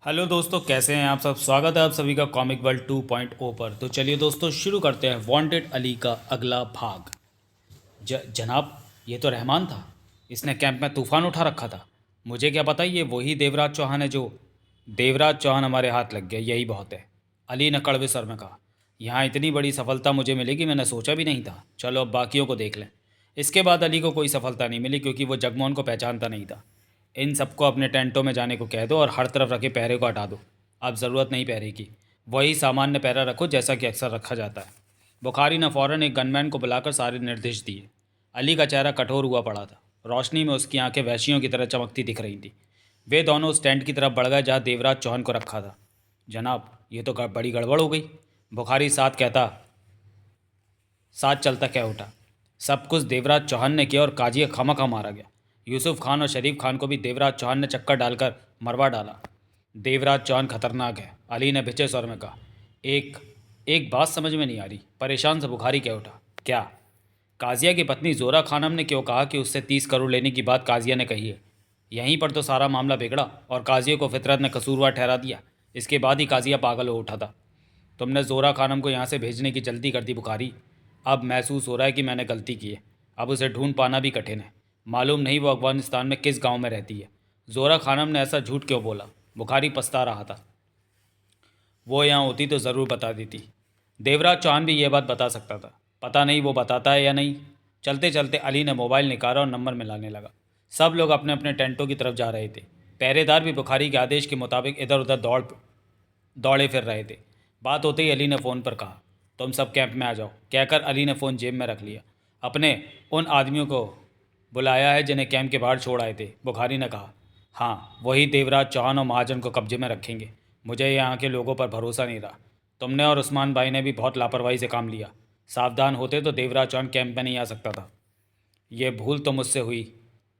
Hello दोस्तों, कैसे हैं आप सब। स्वागत है आप सभी का कॉमिक वर्ल्ड 2.0 पर। तो चलिए दोस्तों, शुरू करते हैं वांटेड अली का अगला भाग। जनाब, ये तो रहमान था। इसने कैंप में तूफान उठा रखा था। मुझे क्या पता ये वही देवराज चौहान है। जो देवराज चौहान हमारे हाथ लग गया, यही बहुत है। अली ने कड़वे स्वर में कहा। यहाँ इतनी बड़ी सफलता मुझे मिलेगी मैंने सोचा भी नहीं था। चलो अब बाकियों को देख लें। इसके बाद अली को कोई सफलता नहीं मिली, क्योंकि वो जगमोहन को पहचानता नहीं था। इन सबको अपने टेंटों में जाने को कह दो और हर तरफ रखे पहरे को हटा दो। अब ज़रूरत नहीं पहरे की। वही सामान्य पहरा रखो जैसा कि अक्सर रखा जाता है। बुखारी ने फ़ौरन एक गनमैन को बुलाकर सारे निर्देश दिए। अली का चेहरा कठोर हुआ पड़ा था। रोशनी में उसकी आंखें वैश्यों की तरह चमकती दिख रही थी। वे दोनों उस टेंट की तरफ बढ़ गए जहाँ देवराज चौहान को रखा था। जनाब, ये तो बड़ी गड़बड़ हो गई। बुखारी साथ चलता कह उठा। सब कुछ देवराज चौहान ने किया और काजी खामखा मारा गया। यूसुफ खान और शरीफ खान को भी देवराज चौहान ने चक्कर डालकर मरवा डाला। देवराज चौहान खतरनाक है, अली ने भिचे स्वर में कहा। एक एक बात समझ में नहीं आ रही, परेशान से बुखारी कह उठा। क्या? काजिया की पत्नी जोरा खानम ने क्यों कहा कि उससे 30 करोड़ लेने की बात काजिया ने कही है? यहीं पर तो सारा मामला बिगड़ा और काजिया को फितरत ने कसूरवार ठहरा दिया। इसके बाद ही काजिया पागल हो उठा था। तुमने जोरा खानम को यहाँ से भेजने की जल्दी कर दी बुखारी। अब महसूस हो रहा है कि मैंने गलती की है। अब उसे ढूंढ पाना भी कठिन है। मालूम नहीं वो अफगानिस्तान में किस गांव में रहती है। जोरा खानम ने ऐसा झूठ क्यों बोला? बुखारी पछता रहा था। वो यहाँ होती तो ज़रूर बता देती। देवराज चौहान भी ये बात बता सकता था। पता नहीं वो बताता है या नहीं। चलते चलते अली ने मोबाइल निकाला और नंबर मिलाने लगा। सब लोग अपने अपने टेंटों की तरफ जा रहे थे। पहरेदार भी बुखारी के आदेश के मुताबिक इधर उधर दौड़े फिर रहे थे। बात होते ही अली ने फ़ोन पर कहा, तुम सब कैंप में आ जाओ। कहकर अली ने फ़ोन जेब में रख लिया। अपने उन आदमियों को बुलाया है जिन्हें कैंप के बाहर छोड़ आए थे, बुखारी ने कहा। हाँ, वही देवराज चौहान और महाजन को कब्जे में रखेंगे। मुझे यहाँ के लोगों पर भरोसा नहीं रहा। तुमने और उस्मान भाई ने भी बहुत लापरवाही से काम लिया। सावधान होते तो देवराज चौहान कैंप में नहीं आ सकता था। ये भूल तो मुझसे हुई।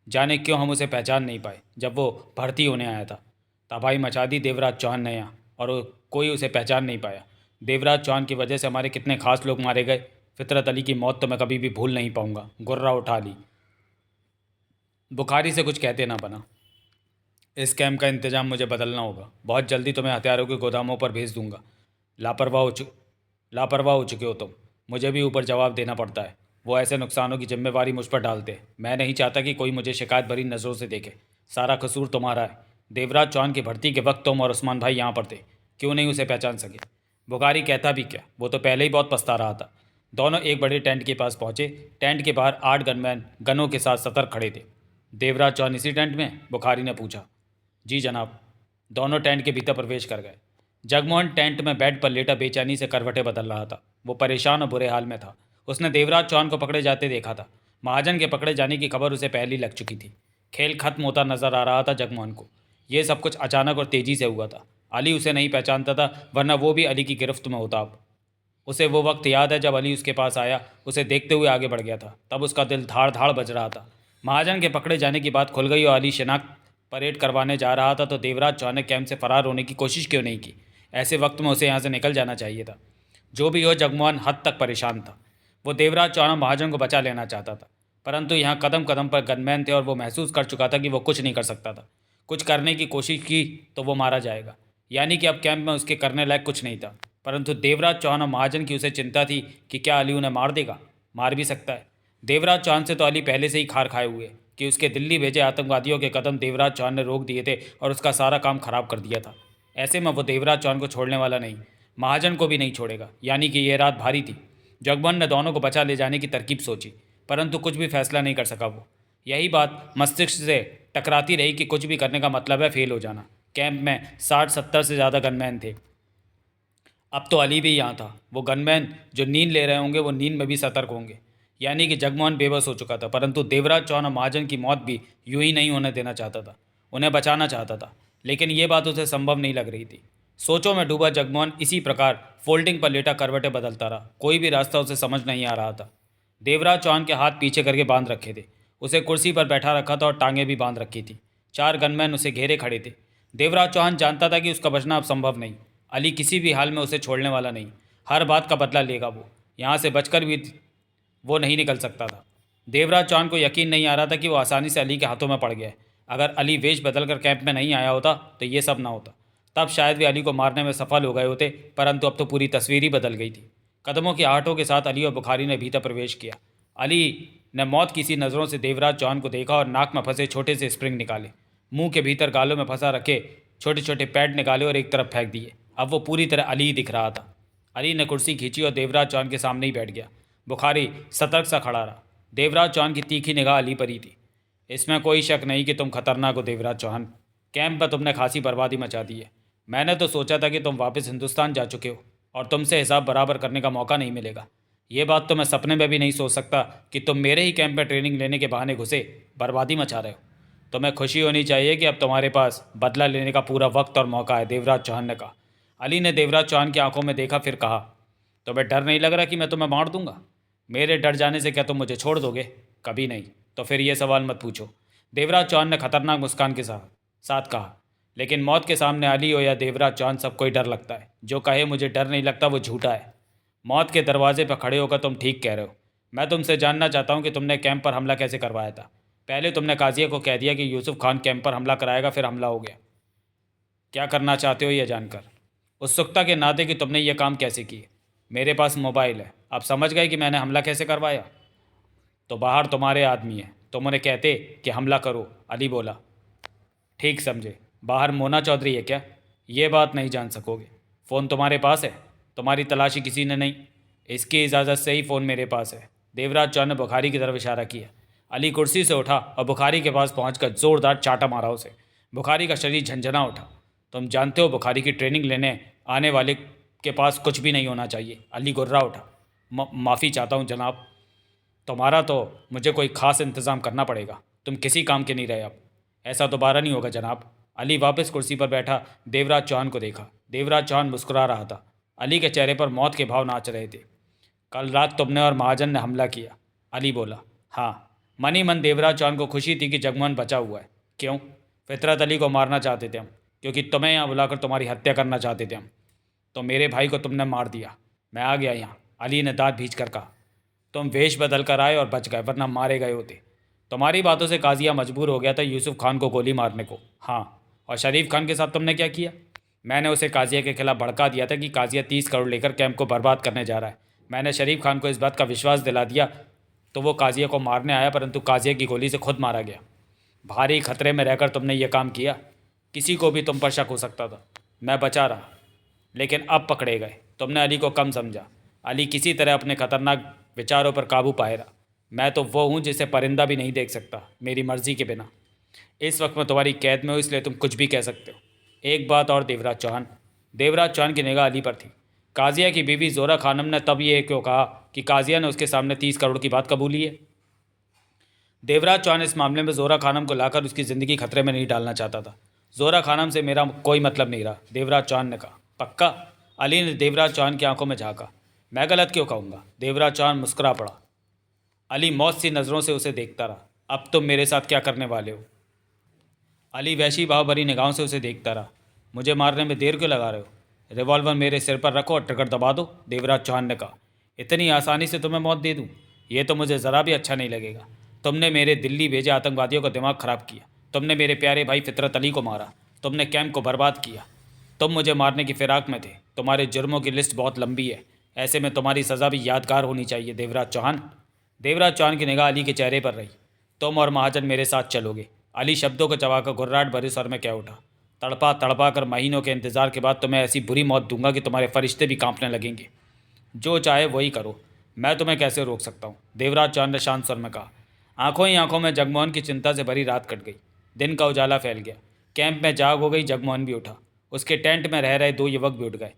जाने क्यों हम उसे पहचान नहीं पाए जब वो भर्ती होने आया था। तबाही मचा दी देवराज चौहान ने यहाँ, और कोई उसे पहचान नहीं पाया। देवराज चौहान की वजह से हमारे कितने खास लोग मारे गए। फितरत अली की मौत तो मैं कभी भी भूल नहीं पाऊंगा। गुर्रा उठा ली। बुखारी से कुछ कहते ना बना। इस कैंप का इंतजाम मुझे बदलना होगा। बहुत जल्दी तुम्हें हथियारों के गोदामों पर भेज दूंगा। लापरवाह हो चु लापरवाह हो चुके हो तुम। मुझे भी ऊपर जवाब देना पड़ता है। वो ऐसे नुकसानों की जिम्मेवारी मुझ पर डालते हैं। मैं नहीं चाहता कि कोई मुझे शिकायत भरी नज़रों से देखे। सारा कसूर तुम्हारा है। देवराज चौहान की भर्ती के वक्त तुम और उस्मान भाई यहाँ पर थे। क्यों नहीं उसे पहचान सके? बुखारी कहता भी क्या, वो तो पहले ही बहुत पछता रहा था। दोनों एक बड़े टेंट के पास पहुंचे। टेंट के बाहर 8 गनमैन गनों के साथ सतर्क खड़े थे। देवराज चौहान इसी टेंट में? बुखारी ने पूछा। जी जनाब। दोनों टेंट के भीतर प्रवेश कर गए। जगमोहन टेंट में बेड पर लेटा बेचैनी से करवटें बदल रहा था। वो परेशान और बुरे हाल में था। उसने देवराज चौहान को पकड़े जाते देखा था। महाजन के पकड़े जाने की खबर उसे पहले ही लग चुकी थी। खेल खत्म होता नजर आ रहा था जगमोहन को। यह सब कुछ अचानक और तेजी से हुआ था। अली उसे नहीं पहचानता था, वरना वो भी अली की गिरफ्त में होता। अब उसे वो वक्त याद है जब अली उसके पास आया, उसे देखते हुए आगे बढ़ गया था। तब उसका दिल धाड़ धाड़ बज रहा था। महाजन के पकड़े जाने की बात खुल गई और अली शिनाख्त परेड करवाने जा रहा था, तो देवराज चौहान ने कैंप से फरार होने की कोशिश क्यों नहीं की? ऐसे वक्त में उसे यहाँ से निकल जाना चाहिए था। जो भी हो, जगमोहन हद तक परेशान था। वो देवराज चौहान महाजन को बचा लेना चाहता था, परंतु यहाँ कदम कदम पर गनमैन थे और वो महसूस कर चुका था कि वो कुछ नहीं कर सकता था। कुछ करने की कोशिश की तो वो मारा जाएगा। यानी कि अब कैंप में उसके करने लायक कुछ नहीं था। परंतु देवराज चौहान और महाजन की उसे चिंता थी कि क्या अली उन्हें मार देगा। मार भी सकता है। देवराज चौहान से तो अली पहले से ही खार खाए हुए कि उसके दिल्ली भेजे आतंकवादियों के कदम देवराज चौहान ने रोक दिए थे और उसका सारा काम खराब कर दिया था। ऐसे में वो देवराज चौहान को छोड़ने वाला नहीं, महाजन को भी नहीं छोड़ेगा। यानी कि यह रात भारी थी। जगमोहन ने दोनों को बचा ले जाने की तरकीब सोची, परंतु कुछ भी फैसला नहीं कर सका वो। यही बात मस्तिष्क से टकराती रही कि कुछ भी करने का मतलब है फेल हो जाना। कैंप में 60-70 से ज़्यादा गनमैन थे। अब तो अली भी यहाँ था। वो गनमैन जो नींद ले रहे होंगे वो नींद में भी सतर्क होंगे। यानी कि जगमोहन बेबस हो चुका था, परंतु देवराज चौहान और महाजन की मौत भी यूं ही नहीं होने देना चाहता था। उन्हें बचाना चाहता था, लेकिन ये बात उसे संभव नहीं लग रही थी। सोचों में डूबा जगमोहन इसी प्रकार फोल्डिंग पर लेटा करवटें बदलता रहा। कोई भी रास्ता उसे समझ नहीं आ रहा था। देवराज चौहान के हाथ पीछे करके बांध रखे थे। उसे कुर्सी पर बैठा रखा था और टांगें भी बांध रखी थी। 4 गनमैन उसे घेरे खड़े थे। देवराज चौहान जानता था कि उसका बचना अब संभव नहीं। अली किसी भी हाल में उसे छोड़ने वाला नहीं। हर बात का बदला लेगा वो। यहाँ से बचकर भी वो नहीं निकल सकता था। देवराज चौहान को यकीन नहीं आ रहा था कि वो आसानी से अली के हाथों में पड़ गया है। अगर अली वेश बदल कर कैंप में नहीं आया होता तो ये सब ना होता। तब शायद वे अली को मारने में सफल हो गए होते, परंतु अब तो पूरी तस्वीर ही बदल गई थी। कदमों की आहटों के साथ अली और बुखारी ने भीतर प्रवेश किया। अली ने मौत की सी नज़रों से देवराज चौहान को देखा और नाक में फंसे छोटे से स्प्रिंग निकाले, मुंह के भीतर गालों में फंसा रखे छोटे छोटे पैड निकाले और एक तरफ फेंक दिए। अब वो पूरी तरह अली ही दिख रहा था। अली ने कुर्सी खींची और देवराज चौहान के सामने ही बैठ गया। बुखारी सतर्क सा खड़ा रहा। देवराज चौहान की तीखी निगाह अली पर ही थी। इसमें कोई शक नहीं कि तुम खतरनाक हो देवराज चौहान। कैंप में तुमने खासी बर्बादी मचा दी है। मैंने तो सोचा था कि तुम वापस हिंदुस्तान जा चुके हो और तुमसे हिसाब बराबर करने का मौका नहीं मिलेगा। ये बात तो मैं सपने में भी नहीं सोच सकता कि तुम मेरे ही कैंप में ट्रेनिंग लेने के बहाने घुसे बर्बादी मचा रहे हो। तुम्हें खुशी होनी चाहिए कि अब तुम्हारे पास बदला लेने का पूरा वक्त और मौका है, देवराज चौहान ने कहा। अली ने देवराज चौहान की आंखों में देखा, फिर कहा, तुम्हें डर नहीं लग रहा कि मैं तुम्हें मार दूंगा? मेरे डर जाने से क्या तुम मुझे छोड़ दोगे? कभी नहीं। तो फिर ये सवाल मत पूछो, देवराज चौहान ने खतरनाक मुस्कान के साथ कहा। लेकिन मौत के सामने अली हो या देवराज चौहान, सबको ही डर लगता है। जो कहे मुझे डर नहीं लगता वो झूठा है। मौत के दरवाजे पर खड़े होकर तुम ठीक कह रहे हो। मैं तुमसे जानना चाहता हूँ कि तुमने कैंप पर हमला कैसे करवाया था। पहले तुमने काजिया को कह दिया कि यूसुफ खान कैंप पर हमला कराएगा, फिर हमला हो गया। क्या करना चाहते हो यह जानकर? उत्सुकता के नाते कि तुमने ये काम कैसे किए। मेरे पास मोबाइल है। आप समझ गए कि मैंने हमला कैसे करवाया? तो बाहर तुम्हारे आदमी हैं, तुम उन्हें कहते कि हमला करो। अली बोला। ठीक समझे, बाहर मोना चौधरी है क्या? ये बात नहीं जान सकोगे। फ़ोन तुम्हारे पास है? तुम्हारी तलाशी किसी ने नहीं। इसकी इजाज़त से ही फ़ोन मेरे पास है। देवराज चौहान ने बुखारी की तरफ इशारा किया। अली कुर्सी से उठा और बुखारी के पास पहुंचकर ज़ोरदार चाटा मारा उसे। बुखारी का शरीर झंझना उठा। तुम जानते हो बुखारी की ट्रेनिंग लेने आने वाले के पास कुछ भी नहीं होना चाहिए। अली गुर्रा उठा। माफ़ी चाहता हूँ जनाब, तुम्हारा तो मुझे कोई ख़ास इंतज़ाम करना पड़ेगा। तुम किसी काम के नहीं रहे अब। ऐसा दोबारा नहीं होगा जनाब। अली वापस कुर्सी पर बैठा देवराज चौहान को देखा। देवराज चौहान मुस्कुरा रहा था। अली के चेहरे पर मौत के भाव नाच रहे थे। कल रात तुमने और महाजन ने हमला किया। अली बोला। हाँ। मनी मन देवराज चौहान को खुशी थी कि जगमोहन बचा हुआ है। क्यों? फितरत अली को मारना चाहते थे हम, क्योंकि तुम्हें यहाँ बुलाकर तुम्हारी हत्या करना चाहते थे हम। तो मेरे भाई को तुमने मार दिया। मैं आ गया यहाँ। अली ने दांत भींच कर कहा। तुम वेश बदल कर आए और बच गए, वरना मारे गए होते। तुम्हारी बातों से काजिया मजबूर हो गया था यूसुफ खान को गोली मारने को। हाँ। और शरीफ खान के साथ तुमने क्या किया? मैंने उसे काजिया के खिलाफ भड़का दिया था कि काजिया 30 करोड़ लेकर कैंप को बर्बाद करने जा रहा है। मैंने शरीफ खान को इस बात का विश्वास दिला दिया तो वो काजिया को मारने आया, परंतु काजिया की गोली से खुद मारा गया। भारी खतरे में रहकर तुमने ये काम किया। किसी को भी तुम पर शक हो सकता था। मैं बचा रहा, लेकिन अब पकड़े गए। तुमने अली को कम समझा। अली किसी तरह अपने खतरनाक विचारों पर काबू पाए रहा। मैं तो वो हूँ जिसे परिंदा भी नहीं देख सकता मेरी मर्जी के बिना। इस वक्त मैं तुम्हारी कैद में हूँ, इसलिए तुम कुछ भी कह सकते हो। एक बात और देवराज चौहान। देवराज चौहान की निगाह अली पर थी। काजिया की बीवी जोरा खानम ने तब ये क्यों कहा कि काजिया ने उसके सामने 30 करोड़ की बात कबूली है? देवराज चौहान इस मामले में जोरा खानम को लाकर उसकी ज़िंदगी खतरे में नहीं डालना चाहता था। जोरा खानम से मेरा कोई मतलब नहीं रहा, देवराज चौहान ने कहा। पक्का? अली ने देवराज चौहान की आंखों में झांका। मैं गलत क्यों कहूँगा? देवराज चौहान मुस्कुरा पड़ा। अली मौत सी नज़रों से उसे देखता रहा। अब तुम मेरे साथ क्या करने वाले हो? अली वैसी भाव भरी निगाहों से उसे देखता रहा। मुझे मारने में देर क्यों लगा रहे हो? रिवॉल्वर मेरे सिर पर रखो और ट्रिगर दबा दो, देवराज चौहान ने कहा। इतनी आसानी से तुम्हें मौत दे दूँ? ये तो मुझे ज़रा भी अच्छा नहीं लगेगा। तुमने मेरे दिल्ली भेजे आतंकवादियों का दिमाग ख़राब किया। तुमने मेरे प्यारे भाई फितरत अली को मारा। तुमने कैंप को बर्बाद किया। तुम मुझे मारने की फिराक में थे। तुम्हारे जुर्मों की लिस्ट बहुत लंबी है। ऐसे में तुम्हारी सज़ा भी यादगार होनी चाहिए, देवराज चौहान। देवराज चौहान की निगाह अली के चेहरे पर रही। तुम और महाजन मेरे साथ चलोगे। अली शब्दों को चबाकर घुर्राहट भरे स्वर में कह उठा। तड़पा तड़पा कर महीनों के इंतजार के बाद तुम्हें ऐसी बुरी मौत दूंगा कि तुम्हारे फरिश्ते भी कांपने लगेंगे। जो चाहे वही करो, मैं तुम्हें कैसे रोक सकता हूँ, देवराज चौहान ने शांत स्वर में कहा। आंखों ही आंखों में जगमोहन की चिंता से भरी रात कट गई। दिन का उजाला फैल गया। कैंप में जाग हो गई। जगमोहन भी उठा। उसके टेंट में रह रहे 2 युवक भी उठ गए।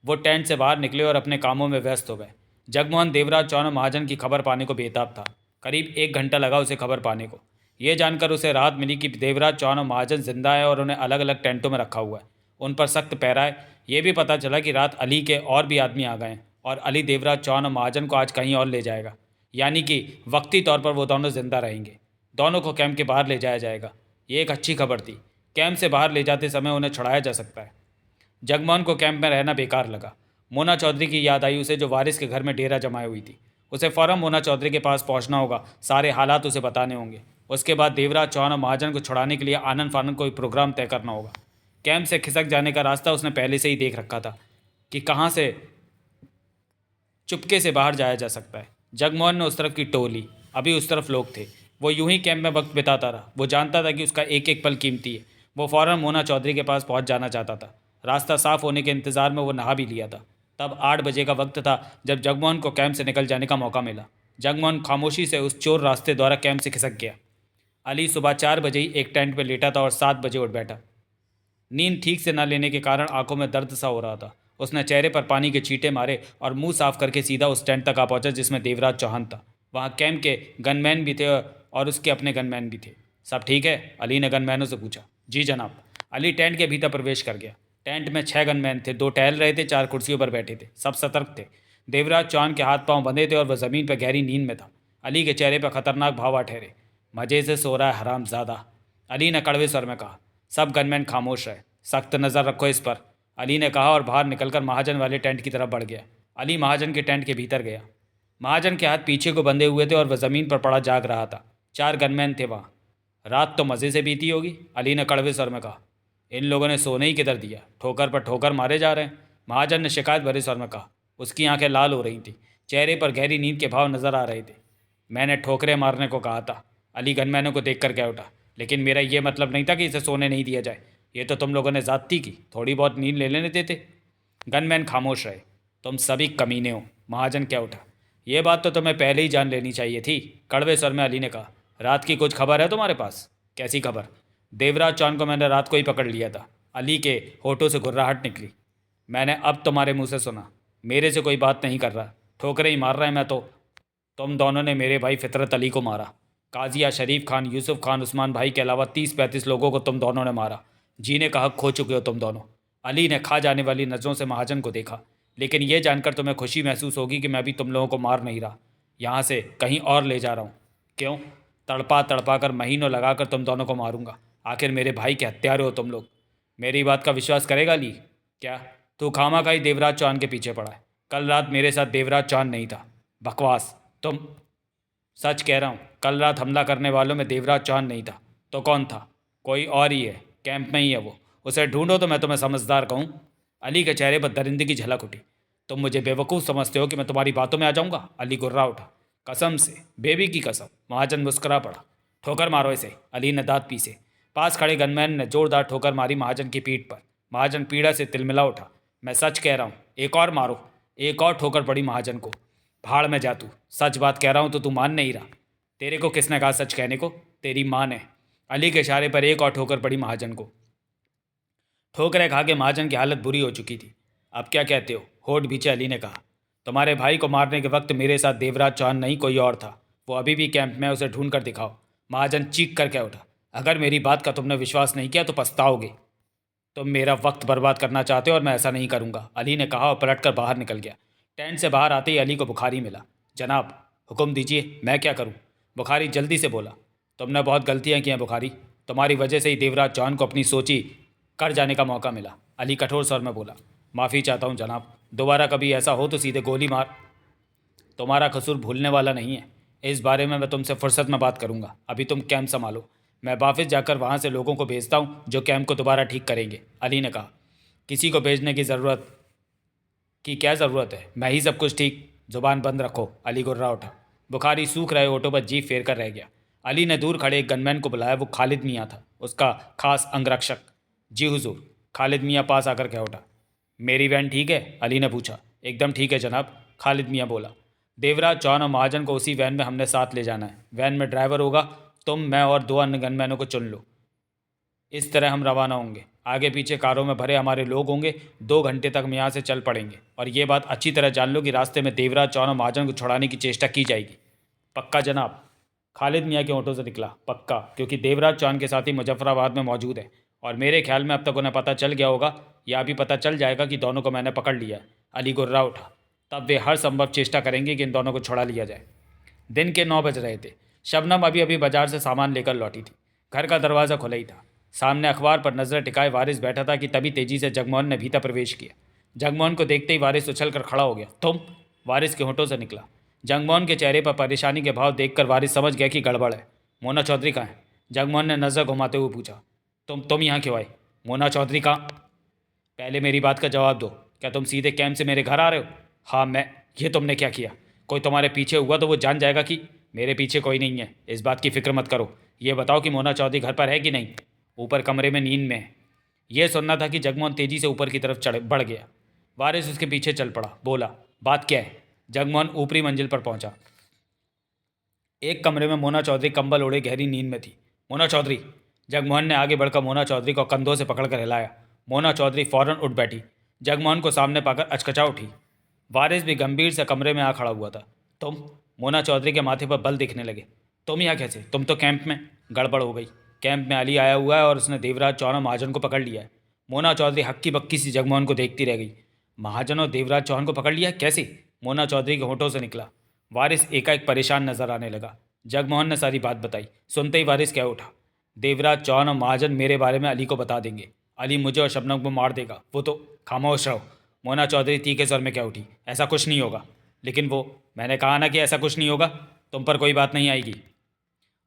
वो टेंट से बाहर निकले और अपने कामों में व्यस्त हो गए। जगमोहन देवराज चौहान और महाजन की खबर पाने को बेताब था। करीब 1 घंटा लगा उसे खबर पाने को। ये जानकर उसे राहत मिली कि देवराज चौहान और महाजन जिंदा है और उन्हें अलग अलग टेंटों में रखा हुआ है। उन पर सख्त पहरा है। ये भी पता चला कि रात अली के और भी आदमी आ गए हैं और अली देवराज चौहान और महाजन को आज कहीं और ले जाएगा, यानी कि वक्ती तौर पर वो दोनों जिंदा रहेंगे। दोनों को कैंप के बाहर ले जाया जाएगा। ये एक अच्छी खबर थी। कैंप से बाहर ले जाते समय उन्हें छुड़ाया जा सकता है। जगमोहन को कैंप में रहना बेकार लगा। मोना चौधरी की याद आई उसे, जो वारिस के घर में डेरा जमाए हुई थी। उसे फ़ौरन मोना चौधरी के पास पहुंचना होगा। सारे हालात उसे बताने होंगे। उसके बाद देवराज चौहान और महाजन को छुड़ाने के लिए आनंद फानंद कोई प्रोग्राम तय करना होगा। कैंप से खिसक जाने का रास्ता उसने पहले से ही देख रखा था कि कहाँ से चुपके से बाहर जाया जा सकता है। जगमोहन ने उस तरफ की टोली, अभी उस तरफ लोग थे। वो यूं ही कैंप में वक्त बिताता रहा। वो जानता था कि उसका एक एक पल कीमती है। वो फौरन मोना चौधरी के पास पहुंच जाना चाहता था। रास्ता साफ होने के इंतजार में वो नहा भी लिया था। तब 8 बजे का वक्त था जब जगमोहन को कैंप से निकल जाने का मौका मिला। जगमोहन खामोशी से उस चोर रास्ते द्वारा कैंप से खिसक गया। अली सुबह 4 बजे ही एक टेंट पर लेटा था और 7 बजे उठ बैठा। नींद ठीक से न लेने के कारण आंखों में दर्द सा हो रहा था। उसने चेहरे पर पानी के छींटे मारे और मुंह साफ करके सीधा उस टेंट तक आ पहुंचा जिसमें देवराज चौहान था। वहां कैंप के गनमैन भी थे और उसके अपने गनमैन भी थे। सब ठीक है? अली ने गनमैनों से पूछा। जी जनाब। अली टेंट के भीतर प्रवेश कर गया। टेंट में 6 गनमैन थे। 2 टहल रहे थे, 4 कुर्सियों पर बैठे थे। सब सतर्क थे। देवराज चौहान के हाथ पांव बंधे थे और वह जमीन पर गहरी नींद में था। अली के चेहरे पर खतरनाक भाव आ ठहरे। मजे से सो रहा है हरामजादा, अली ने कड़वे स्वर में कहा। सब गनमैन खामोश रहे। सख्त नज़र रखो इस पर, अली ने कहा और बाहर निकलकर महाजन वाले टेंट की तरफ बढ़ गया। अली महाजन के टेंट के भीतर गया। महाजन के हाथ पीछे को बंधे हुए थे और वह ज़मीन पर पड़ा जाग रहा था। 4 गनमैन थे वहाँ। रात तो मज़े से बीती होगी, अली ने कड़वे स्वर में कहा। इन लोगों ने सोने ही किधर दिया, ठोकर पर ठोकर मारे जा रहे हैं, महाजन ने शिकायत भरे स्वर में कहा। उसकी आंखें लाल हो रही थीं, चेहरे पर गहरी नींद के भाव नजर आ रहे थे। मैंने ठोकरें मारने को कहा था, अली गनमैनों को देख कर क्या उठा। लेकिन मेरा ये मतलब नहीं था कि इसे सोने नहीं दिया जाए। ये तो तुम लोगों ने ज़्यादती की, थोड़ी बहुत नींद ले लेने देते। गनमैन खामोश रहे। तुम सभी कमीने हो, महाजन क्या उठा। ये बात तो तुम्हें पहले ही जान लेनी चाहिए थी, कड़वे स्वर में अली ने कहा। रात की कुछ खबर है तुम्हारे पास? कैसी खबर? देवराज चौहान को मैंने रात को ही पकड़ लिया था, अली के होठों से घुर्राहट निकली। मैंने अब तुम्हारे मुंह से सुना, मेरे से कोई बात नहीं कर रहा, ठोकरें ही मार रहा है मैं तो। तुम दोनों ने मेरे भाई फितरत अली को मारा। काजिया, शरीफ खान, यूसुफ खान, उस्मान भाई के अलावा 30-35 लोगों को तुम दोनों ने मारा। जीने का हक खो चुके हो तुम दोनों। अली ने खा जाने वाली नज़रों से महाजन को देखा। लेकिन यह जानकर तुम्हें खुशी महसूस होगी कि मैं भी तुम लोगों को मार नहीं रहा, यहाँ से कहीं और ले जा रहा हूँ। क्यों? तड़पा तड़पा कर महीनों लगाकर तुम दोनों को मारूंगा। आखिर मेरे भाई के हत्यारे हो तुम लोग। मेरी बात का विश्वास करेगा अली? क्या तू खामा का ही देवराज चौहान के पीछे पड़ा है? कल रात मेरे साथ देवराज चौहान नहीं था। बकवास। तुम सच कह रहा हूँ, कल रात हमला करने वालों में देवराज चौहान नहीं था। तो कौन था? कोई और ही है, कैंप में ही है वो। उसे ढूंढो तो मैं तुम्हें समझदार कहूँ। अली के चेहरे पर दरिंदगी झलक उठी। तुम मुझे बेवकूफ़ समझते हो कि मैं तुम्हारी बातों में आ जाऊँगा? अली गुर्रा उठा। कसम से, बेबी की कसम। महाजन मुस्करा पड़ा। ठोकर मारो इसे, अली ने दांत पीसे। पास खड़े गनमैन ने जोरदार ठोकर मारी महाजन की पीठ पर। महाजन पीड़ा से तिलमिला उठा। मैं सच कह रहा हूँ, एक और मारो। एक और ठोकर पड़ी महाजन को। भाड़ में जा तू, सच बात कह रहा हूँ तो तू मान नहीं रहा। तेरे को किसने कहा सच कहने को? तेरी माँ ने। अली के इशारे पर एक और ठोकर पड़ी महाजन को। ठोकरें खा के महाजन की हालत बुरी हो चुकी थी। अब क्या कहते हो? होठ भींचे अली ने कहा। तुम्हारे भाई को मारने के वक्त मेरे साथ देवराज चौहान नहीं, कोई और था। वो अभी भी कैंप में, उसे ढूंढ कर दिखाओ। महाजन चीख कर क्या उठा। अगर मेरी बात का तुमने विश्वास नहीं किया तो पछताओगे। तुम मेरा वक्त बर्बाद करना चाहते हो और मैं ऐसा नहीं करूंगा, अली ने कहा और पलटकर बाहर निकल गया। टेंट से बाहर आते ही अली को बुखारी मिला। जनाब, हुक्म दीजिए, मैं क्या करूं? बुखारी जल्दी से बोला। तुमने बहुत गलतियां की हैं बुखारी। तुम्हारी वजह से ही देवराज चौहान को अपनी सोची कर जाने का मौका मिला, अली कठोर स्वर में बोला। माफ़ी चाहता हूं जनाब, दोबारा कभी ऐसा हो तो सीधे गोली मार। तुम्हारा कसूर भूलने वाला नहीं है। इस बारे में मैं तुमसे फुर्सत में बात करूंगा। अभी तुम कैंप संभालो, मैं वापस जाकर वहां से लोगों को भेजता हूं जो कैंप को दोबारा ठीक करेंगे, अली ने कहा। किसी को भेजने की ज़रूरत की क्या ज़रूरत है? मैं ही सब कुछ ठीक। जुबान बंद रखो, अली गुर्रा उठा। बुखारी सूख रहे ओटो पर जीप फेर कर रह गया। अली ने दूर खड़े एक गनमैन को बुलाया। वो खालिद मियाँ था, उसका खास अंगरक्षक। जी हुजूर, खालिद मियाँ पास आकर कह उठा। मेरी वैन ठीक है? अली ने पूछा। एकदम ठीक है जनाब, खालिद मियाँ बोला। देवराज चौहान और महाजन को उसी वैन में हमने साथ ले जाना है। वैन में ड्राइवर होगा, तुम, मैं और 2 अन्य गनमैनों को चुन लो। इस तरह हम रवाना होंगे। आगे पीछे कारों में भरे हमारे लोग होंगे। 2 घंटे तक हम यहाँ से चल पड़ेंगे। और ये बात अच्छी तरह जान लो कि रास्ते में देवराज चौहान और महाजन को छुड़ाने की चेष्टा की जाएगी। पक्का जनाब, खालिद मियाँ के होठों से निकला। पक्का, क्योंकि देवराज चौहान के साथी मुजफ्फराबाद में मौजूद है और मेरे ख्याल में अब तक उन्हें पता चल गया होगा या भी पता चल जाएगा कि दोनों को मैंने पकड़ लिया है। अली गुर्रा उठा। तब वे हर संभव चेष्टा करेंगे कि इन दोनों को छुड़ा लिया जाए। दिन के 9 बज रहे थे। शबनम अभी अभी बाजार से सामान लेकर लौटी थी। घर का दरवाज़ा खुला ही था। सामने अखबार पर नजर टिकाए वारिस बैठा था कि तभी तेजी से जगमोहन ने भीतर प्रवेश किया। जगमोहन को देखते ही वारिस उछलकर खड़ा हो गया। तुम? वारिस के होठों से निकला। जगमोहन के चेहरे पर परेशानी के भाव देखकर वारिस समझ गया कि गड़बड़ है। मोना चौधरी कहाँ है? जगमोहन ने नज़र घुमाते हुए पूछा। तुम यहाँ क्यों आए? मोना चौधरी कहाँ? पहले मेरी बात का जवाब दो। क्या तुम सीधे कैंप से मेरे घर आ रहे हो? हाँ मैं। ये तुमने क्या किया? कोई तुम्हारे पीछे हुआ तो वो जान जाएगा कि मेरे पीछे कोई नहीं है। इस बात की फिक्र मत करो। ये बताओ कि मोना चौधरी घर पर है कि नहीं? ऊपर कमरे में नींद में है। यह सुनना था कि जगमोहन तेजी से ऊपर की तरफ चढ़ बढ़ गया। वारिस उसके पीछे चल पड़ा। बोला, बात क्या है? जगमोहन ऊपरी मंजिल पर पहुंचा। एक कमरे में मोना चौधरी कंबल ओढ़े गहरी नींद में थी। मोना चौधरी। जगमोहन ने आगे बढ़कर मोना चौधरी को कंधों से पकड़कर हिलाया। मोना चौधरी फौरन उठ बैठी। जगमोहन को सामने पाकर अचकचा उठी। वारिस भी गंभीर से कमरे में आ खड़ा हुआ था। तुम? मोना चौधरी के माथे पर बल दिखने लगे। तुम यहाँ कैसे? तुम तो कैंप में। गड़बड़ हो गई। कैंप में अली आया हुआ है और उसने देवराज चौहान और महाजन को पकड़ लिया है। मोना चौधरी हक्की बक्की सी जगमोहन को देखती रह गई। महाजन और देवराज चौहान को पकड़ लिया? कैसे? मोना चौधरी के होठों से निकला। वारिस एकाएक परेशान नजर आने लगा। जगमोहन ने सारी बात बताई। सुनते ही वारिस कह उठा, देवराज चौहान और महाजन मेरे बारे में अली को बता देंगे। अली मुझे और शबनम को मार देगा। वो तो। खामोश रहो। मोना चौधरी तीखे स्वर में कह उठी, ऐसा कुछ नहीं होगा। लेकिन वो। मैंने कहा ना कि ऐसा कुछ नहीं होगा। तुम पर कोई बात नहीं आएगी।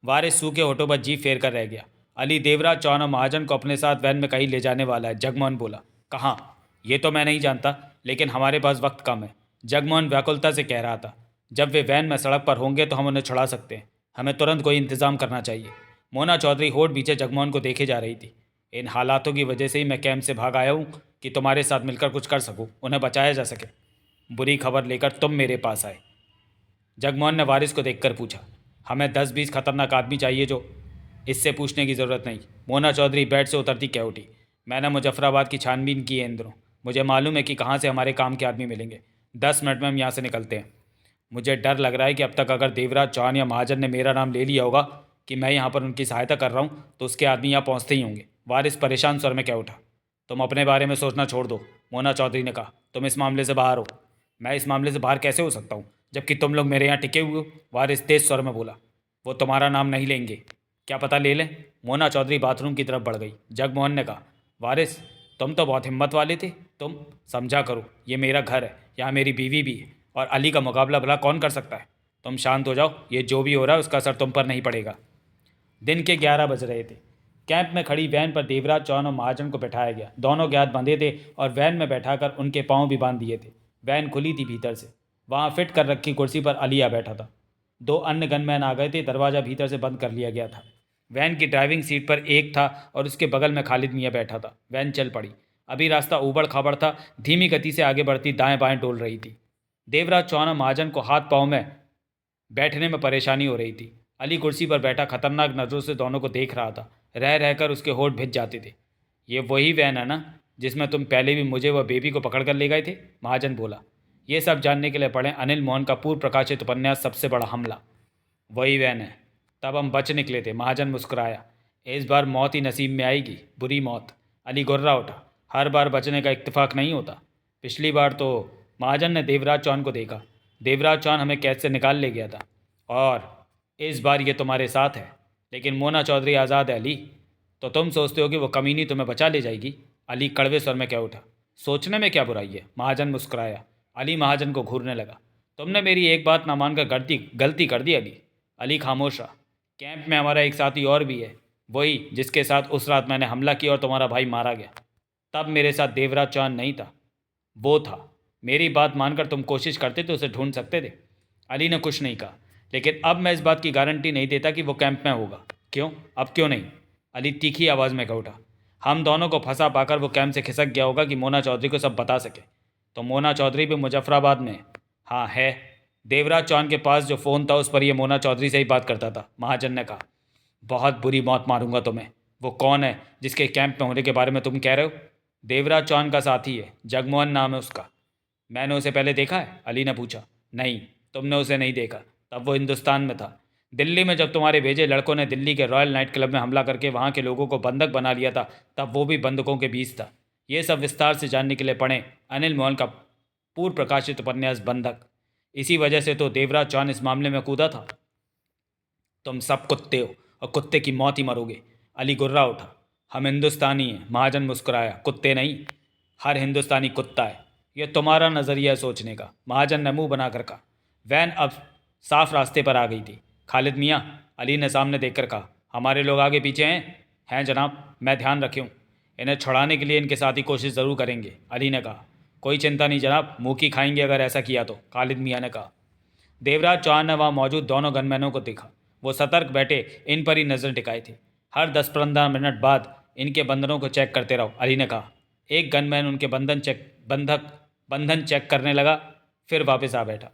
वारिस सूखे होठों पर जीभ फेर कर रह गया। अली देवराज चौहान और महाजन को अपने साथ वैन में कहीं ले जाने वाला है। जगमोहन बोला। कहाँ? ये तो मैं नहीं जानता, लेकिन हमारे पास वक्त कम है। जगमोहन व्याकुलता से कह रहा था। जब वे वैन में सड़क पर होंगे तो हम उन्हें छुड़ा सकते हैं। हमें तुरंत कोई इंतजाम करना चाहिए। मोना चौधरी होठ बीचे जगमोहन को देखे जा रही थी। इन हालातों की वजह से ही मैं कैंप से भाग आया हूँ कि तुम्हारे साथ मिलकर कुछ कर सकूँ, उन्हें बचाया जा सके। बुरी खबर लेकर तुम मेरे पास आए। जगमोहन ने वारिस को देखकर पूछा। हमें 10-20 खतरनाक आदमी चाहिए जो। इससे पूछने की ज़रूरत नहीं। मोना चौधरी बेड से उतरती कह उठी। मैंने मुजफ्फराबाद की छानबीन की है इन दिनों। मुझे मालूम है कि कहाँ से हमारे काम के आदमी मिलेंगे। 10 मिनट में हम यहाँ से निकलते हैं। मुझे डर लग रहा है कि अब तक अगर देवराज चौहान या महाजन ने मेरा नाम ले लिया होगा कि मैं यहाँ पर उनकी सहायता कर रहा हूँ, तो उसके आदमी यहाँ पहुँचते ही होंगे। वारिस परेशान स्वर में कह उठा। तुम अपने बारे में सोचना छोड़ दो, मोना चौधरी ने कहा। तुम इस मामले से बाहर हो। मैं इस मामले से बाहर कैसे हो सकता हूँ जबकि तुम लोग मेरे यहाँ टिके हुए हो? वारिस तेज स्वर में बोला। वो तुम्हारा नाम नहीं लेंगे। क्या पता ले लें? मोना चौधरी बाथरूम की तरफ बढ़ गई। जगमोहन ने कहा, वारिस तुम तो बहुत हिम्मत वाले थे। तुम समझा करो, ये मेरा घर है, यहाँ मेरी बीवी भी है, और अली का मुकाबला भला कौन कर सकता है? तुम शांत हो जाओ। ये जो भी हो रहा है उसका असर तुम पर नहीं पड़ेगा। दिन के 11 बज रहे थे। कैंप में खड़ी वैन पर देवराज चौहान और महाजन को बैठाया गया। दोनों के हाथ बंधे थे और वैन में बैठाकर उनके पाँव भी बांध दिए थे। वैन खुली थी भीतर से। वहाँ फिट कर रखी कुर्सी पर अलिया बैठा था। 2 अन्य गनमैन आ गए थे। दरवाज़ा भीतर से बंद कर लिया गया था। वैन की ड्राइविंग सीट पर एक था और उसके बगल में खालिद मियाँ बैठा था। वैन चल पड़ी। अभी रास्ता ऊबड़ खाबड़ था। धीमी गति से आगे बढ़ती दाएं बाएं डोल रही थी। देवराज चौहान और महाजन को हाथ पाँव में बैठने में परेशानी हो रही थी। अली कुर्सी पर बैठा खतरनाक नज़रों से दोनों को देख रहा था। रह रहकर उसके होठ भिज जाते थे। ये वही वैन है ना जिसमें तुम पहले भी मुझे व बेबी को पकड़ कर ले गए थे? महाजन बोला। ये सब जानने के लिए पढ़ें अनिल मोहन का पूर्व प्रकाशित उपन्यास सबसे बड़ा हमला। वही वैन है। तब हम बच निकले थे। महाजन मुस्कुराया। इस बार मौत ही नसीब में आएगी, बुरी मौत। अली गुर्रा उठा। हर बार बचने का इत्तेफाक नहीं होता। पिछली बार तो। महाजन ने देवराज चौहान को देखा। देवराज चौहान हमें कैद से निकाल ले गया था, और इस बार ये तुम्हारे साथ है। लेकिन मोना चौधरी आज़ाद है अली। तो तुम सोचते हो कि वो कमीनी तुम्हें बचा ले जाएगी? अली कड़वे स्वर में कह उठा। सोचने में क्या बुराई है? महाजन मुस्कुराया। अली महाजन को घूरने लगा। तुमने मेरी एक बात ना मानकर गलती कर दी अली। अली खामोश रहा। कैंप में हमारा एक साथी और भी है, वही जिसके साथ उस रात मैंने हमला किया और तुम्हारा भाई मारा गया। तब मेरे साथ देवराज चौहान नहीं था, वो था। मेरी बात मानकर तुम कोशिश करते तो उसे ढूंढ सकते थे। अली ने कुछ नहीं कहा। लेकिन अब मैं इस बात की गारंटी नहीं देता कि वो कैंप में होगा। क्यों? अब क्यों नहीं? अली तीखी आवाज़ में कह उठा। हम दोनों को फंसा पाकर वो कैंप से खिसक गया होगा कि मोना चौधरी को सब बता सके। तो मोना चौधरी भी मुजफ्फराबाद में है? हाँ है। देवराज चौहान के पास जो फ़ोन था उस पर यह मोना चौधरी से ही बात करता था। महाजन ने कहा। बहुत बुरी मौत मारूंगा तुम्हें। वो कौन है जिसके कैंप में होने के बारे में तुम कह रहे हो? देवराज चौहान का साथी है, जगमोहन नाम है उसका। मैंने उसे पहले देखा है? अली ने पूछा। नहीं, तुमने उसे नहीं देखा। तब वो हिंदुस्तान में था। दिल्ली में जब तुम्हारे भेजे लड़कों ने दिल्ली के रॉयल नाइट क्लब में हमला करके वहाँ के लोगों को बंधक बना लिया था, तब वो भी बंधकों के बीच था। ये सब विस्तार से जानने के लिए पढ़ें अनिल मोहन का पूर्व प्रकाशित उपन्यास बंधक। इसी वजह से तो देवराज चौहान इस मामले में कूदा था। तुम सब कुत्ते हो और कुत्ते की मौत ही मरोगे। अली गुर्रा उठा। हम हिंदुस्तानी हैं। महाजन मुस्कुराया। कुत्ते नहीं, हर हिंदुस्तानी कुत्ता है। यह तुम्हारा नज़रिया है सोचने का, महाजन ने मुंह बनाकर कहा। वैन अब साफ रास्ते पर आ गई थी। खालिद मियाँ, अली ने सामने देखकर कहा, हमारे लोग आगे पीछे हैं? हैं जनाब, मैं ध्यान रखूँ। इन्हें छुड़ाने के लिए इनके साथ ही कोशिश ज़रूर करेंगे, अली ने कहा। कोई चिंता नहीं जनाब, मुँह की खाएंगे अगर ऐसा किया तो, खालिद मियाँ ने कहा। देवराज चौहान ने वहाँ मौजूद दोनों गनमैनों को देखा। वो सतर्क बैठे इन पर ही नज़र टिकाए थे। हर 10-15 मिनट बाद इनके बंधनों को चेक करते रहो, अली ने कहा। एक गनमैन उनके बंधन चेक करने लगा, फिर वापस आ बैठा।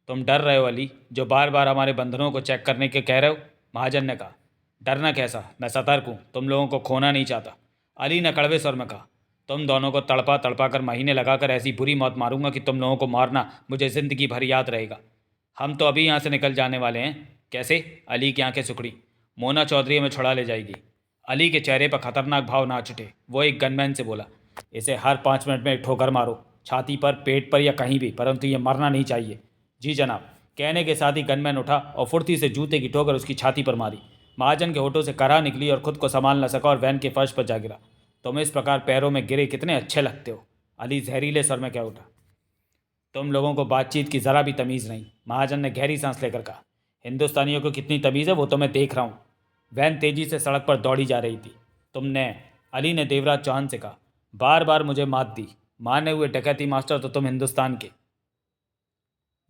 तुम डर रहे हो अली, जो बार बार हमारे बंधनों को चेक करने के कह रहे हो, महाजन ने कहा। डरना कैसा, मैं सतर्क हूँ, तुम लोगों को खोना नहीं चाहता, अली ने कड़वे स्वर में कहा। तुम दोनों को तड़पा तड़पा कर महीने लगाकर ऐसी बुरी मौत मारूंगा कि तुम लोगों को मारना मुझे ज़िंदगी भर याद रहेगा। हम तो अभी यहाँ से निकल जाने वाले हैं। कैसे, अली की आंखें सिकुड़ी। मोना चौधरी हमें छुड़ा ले जाएगी। अली के चेहरे पर खतरनाक भाव नाच उठे। वो एक गनमैन से बोला, इसे हर 5 मिनट में एक ठोकर मारो, छाती पर, पेट पर या कहीं भी, परंतु ये मरना नहीं चाहिए। जी जनाब, कहने के साथ ही गनमैन उठा और फुर्ती से जूते की ठोकर उसकी छाती पर मारी। महाजन के होठों से कराह निकली और खुद को संभाल न सका और वैन के फर्श पर जा गिरा। तुम इस प्रकार पैरों में गिरे कितने अच्छे लगते हो, अली जहरीले स्वर में कह उठा। तुम लोगों को बातचीत की ज़रा भी तमीज़ नहीं, महाजन ने गहरी सांस लेकर कहा। हिंदुस्तानियों को कितनी तमीज़ है वो तो मैं देख रहा हूँ। वैन तेज़ी से सड़क पर दौड़ी जा रही थी। तुमने, अली ने देवराज चौहान से कहा, बार बार मुझे मात दी, माने हुए डकैती मास्टर तो तुम हिंदुस्तान के।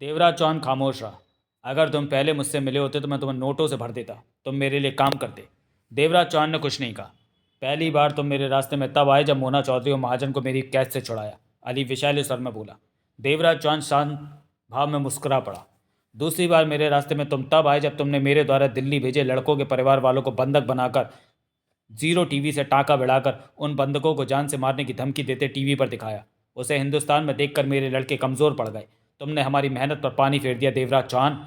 देवराज चौहान खामोश रहा। अगर तुम पहले मुझसे मिले होते तो मैं तुम्हें नोटों से भर देता, तुम मेरे लिए काम करते। देवराज चौहान ने कुछ नहीं कहा। पहली बार तुम मेरे रास्ते में तब आए जब मोना चौधरी और महाजन को मेरी कैद से छुड़ाया, अली विशाल स्वर में बोला। देवराज चौहान शांत भाव में मुस्कुरा पड़ा। दूसरी बार मेरे रास्ते में तुम तब आए जब तुमने मेरे द्वारा दिल्ली भेजे लड़कों के परिवार वालों को बंधक बनाकर जीरो टीवी से टाँका भिड़ाकर उन बंधकों को जान से मारने की धमकी देते टीवी पर दिखाया। उसे हिंदुस्तान में देखकर मेरे लड़के कमज़ोर पड़ गए। तुमने हमारी मेहनत पर पानी फेर दिया देवराज चौहान।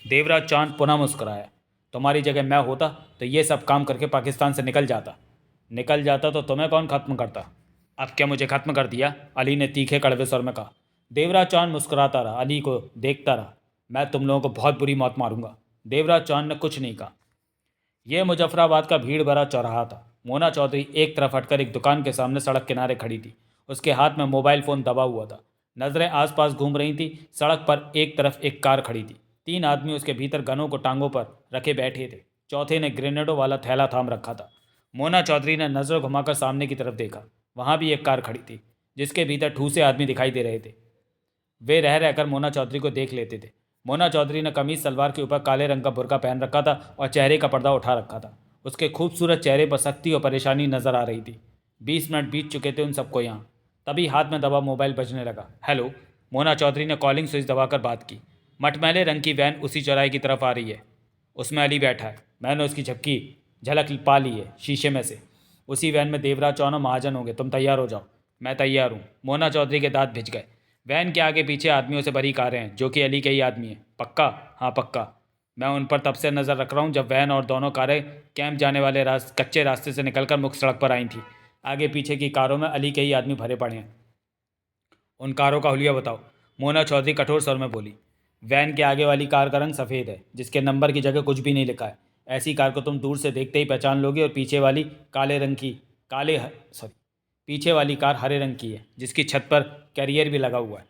देवराज चौहान पुनः मुस्कुराया। तुम्हारी जगह मैं होता तो ये सब काम करके पाकिस्तान से निकल जाता तो तुम्हें कौन ख़त्म करता। अब क्या मुझे ख़त्म कर दिया, अली ने तीखे कड़वे स्वर में कहा। देवराज चौहान मुस्कुराता रहा, अली को देखता रहा। मैं तुम लोगों को बहुत बुरी मौत मारूंगा। देवराज चौहान ने कुछ नहीं कहा। यह मुजफ्फराबाद का भीड़ भरा चौराहा था। मोना चौधरी एक तरफ हटकर एक दुकान के सामने सड़क किनारे खड़ी थी। उसके हाथ में मोबाइल फ़ोन दबा हुआ था। नज़रें आसपास घूम रही थी। सड़क पर एक तरफ एक कार खड़ी थी। 3 आदमी उसके भीतर गनों को टांगों पर रखे बैठे थे। चौथे ने ग्रेनेडों वाला थैला थाम रखा था। मोना चौधरी ने नज़र घुमाकर सामने की तरफ देखा। वहाँ भी एक कार खड़ी थी जिसके भीतर ठूसे आदमी दिखाई दे रहे थे। वे रह रहकर मोना चौधरी को देख लेते थे। मोना चौधरी ने कमीज सलवार के ऊपर काले रंग का बुर्का पहन रखा था और चेहरे का पर्दा उठा रखा था। उसके खूबसूरत चेहरे पर सख्ती और परेशानी नजर आ रही थी। 20 मिनट बीत चुके थे उन सबको यहाँ। तभी हाथ में दबा मोबाइल बजने लगा। हेलो, मोना चौधरी ने कॉलिंग स्विच दबाकर बात की। मटमैले रंग की वैन उसी चौराहे की तरफ आ रही है। उसमें अली बैठा है। मैंने उसकी झलक पा ली है शीशे में से। उसी वैन में देवराज चौहान और महाजन होंगे। तुम तैयार हो जाओ। मैं तैयार हूँ। मोना चौधरी के दांत भिज गए। वैन के आगे पीछे आदमियों से भरी कारें हैं जो कि अली के ही आदमी हैं। पक्का? हाँ पक्का। मैं उन पर तब से नज़र रख रहा हूँ जब वैन और दोनों कारें कैंप जाने वाले कच्चे रास्ते से निकलकर मुख्य सड़क पर आई थी। आगे पीछे की कारों में अली के ही आदमी भरे पड़े हैं। उन कारों का हुलिया बताओ, मोना चौधरी कठोर स्वर में बोली। वैन के आगे वाली कार का रंग सफ़ेद है जिसके नंबर की जगह कुछ भी नहीं लिखा है। ऐसी कार को तुम दूर से देखते ही पहचान लोगे। और पीछे वाली कार हरे रंग की है जिसकी छत पर कैरियर भी लगा हुआ है।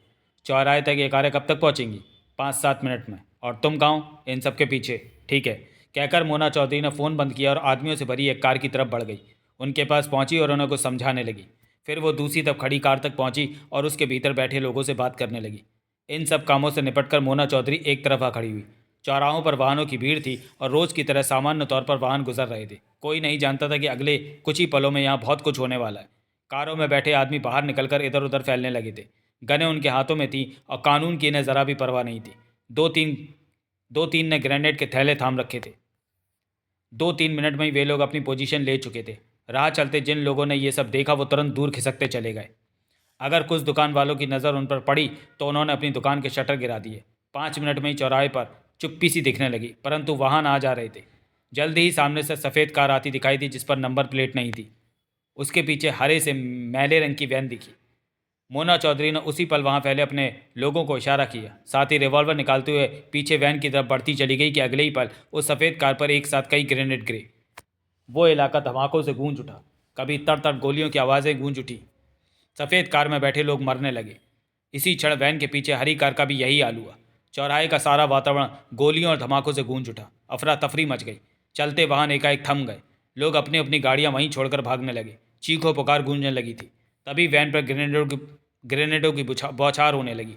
चौराहे तक ये कारें कब तक पहुंचेंगी? 5-7 मिनट में। और तुम गाँव इन सब के पीछे। ठीक है, कहकर मोना चौधरी ने फ़ोन बंद किया और आदमियों से भरी एक कार की तरफ बढ़ गई। उनके पास पहुंची और उन्हें कुछ समझाने लगी। फिर वो दूसरी तरफ खड़ी कार तक पहुंची और उसके भीतर बैठे लोगों से बात करने लगी। इन सब कामों से निपटकर मोना चौधरी एक तरफ आ खड़ी हुई। चौराहों पर वाहनों की भीड़ थी और रोज़ की तरह सामान्य तौर पर वाहन गुजर रहे थे। कोई नहीं जानता था कि अगले कुछ ही पलों में यहाँ बहुत कुछ होने वाला है। कारों में बैठे आदमी बाहर निकलकर इधर उधर फैलने लगे थे। गनें उनके हाथों में थी और कानून की इन्हें ज़रा भी परवाह नहीं थी। दो तीन ने ग्रेनेड के थैले थाम रखे थे। 2-3 मिनट में ही वे लोग अपनी पोजीशन ले चुके थे। राह चलते जिन लोगों ने ये सब देखा वो तुरंत दूर खिसकते चले गए। अगर कुछ दुकान वालों की नज़र उन पर पड़ी तो उन्होंने अपनी दुकान के शटर गिरा दिए। 5 मिनट में ही चौराहे पर चुप्पी सी दिखने लगी, परंतु वाहन आ जा रहे थे। जल्दी ही सामने से सफ़ेद कार आती दिखाई दी जिस पर नंबर प्लेट नहीं थी। उसके पीछे हरे से मैले रंग की वैन दिखी। मोना चौधरी ने उसी पल वहां फैले अपने लोगों को इशारा किया। साथ ही रिवॉल्वर निकालते हुए पीछे वैन की तरफ बढ़ती चली गई कि अगले ही पल उस सफ़ेद कार पर एक साथ कई ग्रेनेड गिरे। वो इलाका धमाकों से गूंज उठा। कभी तड़ गोलियों की आवाज़ें गूंज उठी। सफ़ेद कार में बैठे लोग मरने लगे। इसी क्षण वैन के पीछे हरी कार का भी यही हाल हुआ। चौराहे का सारा वातावरण गोलियों और धमाकों से गूंज उठा। अफरा तफरी मच गई। चलते वाहन एकाएक थम गए। लोग अपनी अपनी गाड़ियां वहीं छोड़कर भागने लगे। चीखों पुकार गूंजने लगी थी। तभी वैन पर ग्रेनेडों की बौछार होने लगी।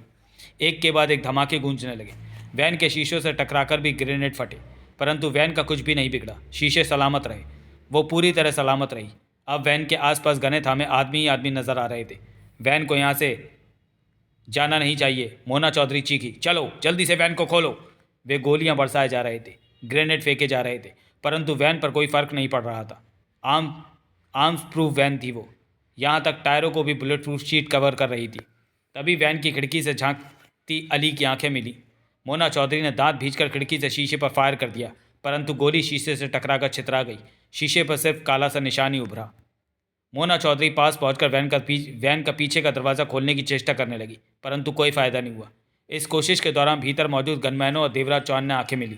एक के बाद एक धमाके गूंजने लगे। वैन के शीशों से टकराकर भी ग्रेनेड फटे, परंतु वैन का कुछ भी नहीं बिगड़ा। शीशे सलामत रहे, वो पूरी तरह सलामत रही। अब वैन के आसपास गने थामे आदमी ही आदमी नजर आ रहे थे। वैन को यहाँ से जाना नहीं चाहिए, मोना चौधरी चीखी। चलो जल्दी से वैन को खोलो। वे गोलियां बरसाए जा रहे थे, ग्रेनेड फेंके जा रहे थे, परंतु वैन पर कोई फर्क नहीं पड़ रहा था। आर्म्स प्रूफ वैन थी वो, यहाँ तक टायरों को भी बुलेट प्रूफ शीट कवर कर रही थी। तभी वैन की खिड़की से झांकती अली की आंखें मिली। मोना चौधरी ने दांत भींचकर खिड़की से शीशे पर फायर कर दिया, परंतु गोली शीशे से टकराकर छितरा गई। शीशे पर सिर्फ काला सा निशान ही उभरा। मोना चौधरी पास पहुंचकर वैन का पीछे का दरवाज़ा खोलने की चेष्टा करने लगी, परंतु कोई फ़ायदा नहीं हुआ। इस कोशिश के दौरान भीतर मौजूद गनमैनों और देवराज चौहान ने आंखें मिली।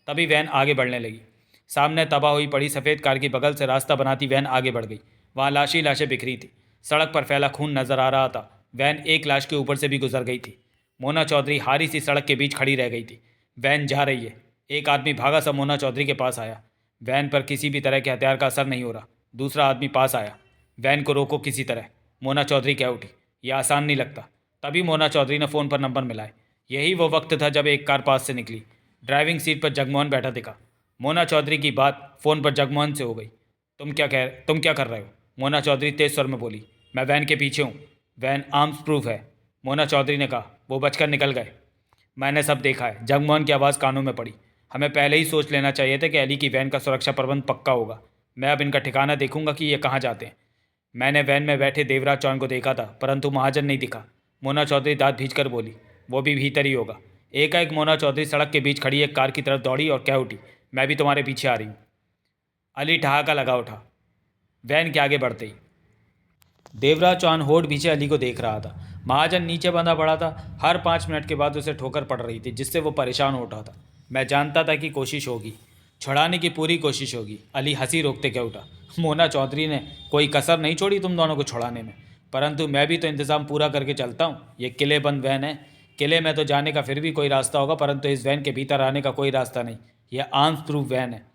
तभी वैन आगे बढ़ने लगी। सामने तबाह हुई पड़ी सफ़ेद कार की बगल से रास्ता बनाती वैन आगे बढ़ गई। वहाँ लाशें बिखरी थी, सड़क पर फैला खून नजर आ रहा था। वैन एक लाश के ऊपर से भी गुजर गई थी। मोना चौधरी हारी सी सड़क के बीच खड़ी रह गई थी। वैन जा रही है। एक आदमी भागा सा मोना चौधरी के पास आया। वैन पर किसी भी तरह के हथियार का असर नहीं हो रहा। दूसरा आदमी पास आया। वैन को रोको किसी तरह, मोना चौधरी कह उठी। यह आसान नहीं लगता। तभी मोना चौधरी ने फ़ोन पर नंबर मिलाए। यही वो वक्त था जब एक कार पास से निकली। ड्राइविंग सीट पर जगमोहन बैठा दिखा। मोना चौधरी की बात फ़ोन पर जगमोहन से हो गई। तुम क्या कर रहे हो? मोना चौधरी तेज स्वर में बोली। मैं वैन के पीछे हूँ। वैन आर्म्स प्रूफ है, मोना चौधरी ने कहा। वो बचकर निकल गए। मैंने सब देखा है। जगमोहन की आवाज़ कानों में पड़ी। हमें पहले ही सोच लेना चाहिए था कि अली की वैन का सुरक्षा प्रबंध पक्का होगा। मैं अब इनका ठिकाना देखूंगा कि ये कहाँ जाते हैं। मैंने वैन में बैठे देवराज चौहान को देखा था, परंतु महाजन नहीं दिखा। मोना चौधरी दांत भींचकर बोली। वो भी भीतर ही होगा। एकाएक मोना चौधरी सड़क के बीच खड़ी एक कार की तरफ दौड़ी और कह उठी, मैं भी तुम्हारे पीछे आ रही हूँ। अली ठहाका लगा उठा। वैन के आगे बढ़ते ही देवराज चौहान होड़ पीछे अली को देख रहा था। महाजन नीचे बंधा पड़ा था। हर 5 मिनट के बाद उसे ठोकर पड़ रही थी, जिससे वो परेशान हो उठा था। मैं जानता था कि कोशिश होगी, छुड़ाने की पूरी कोशिश होगी। अली हंसी रोकते कह उठा। मोना चौधरी ने कोई कसर नहीं छोड़ी तुम दोनों को छुड़ाने में, परंतु मैं भी तो इंतज़ाम पूरा करके चलता हूँ। ये किले बंद वैन है। किले में तो जाने का फिर भी कोई रास्ता होगा, परंतु इस वैन के भीतर आने का कोई रास्ता नहीं। यह आर्म्स प्रूफ वैन है।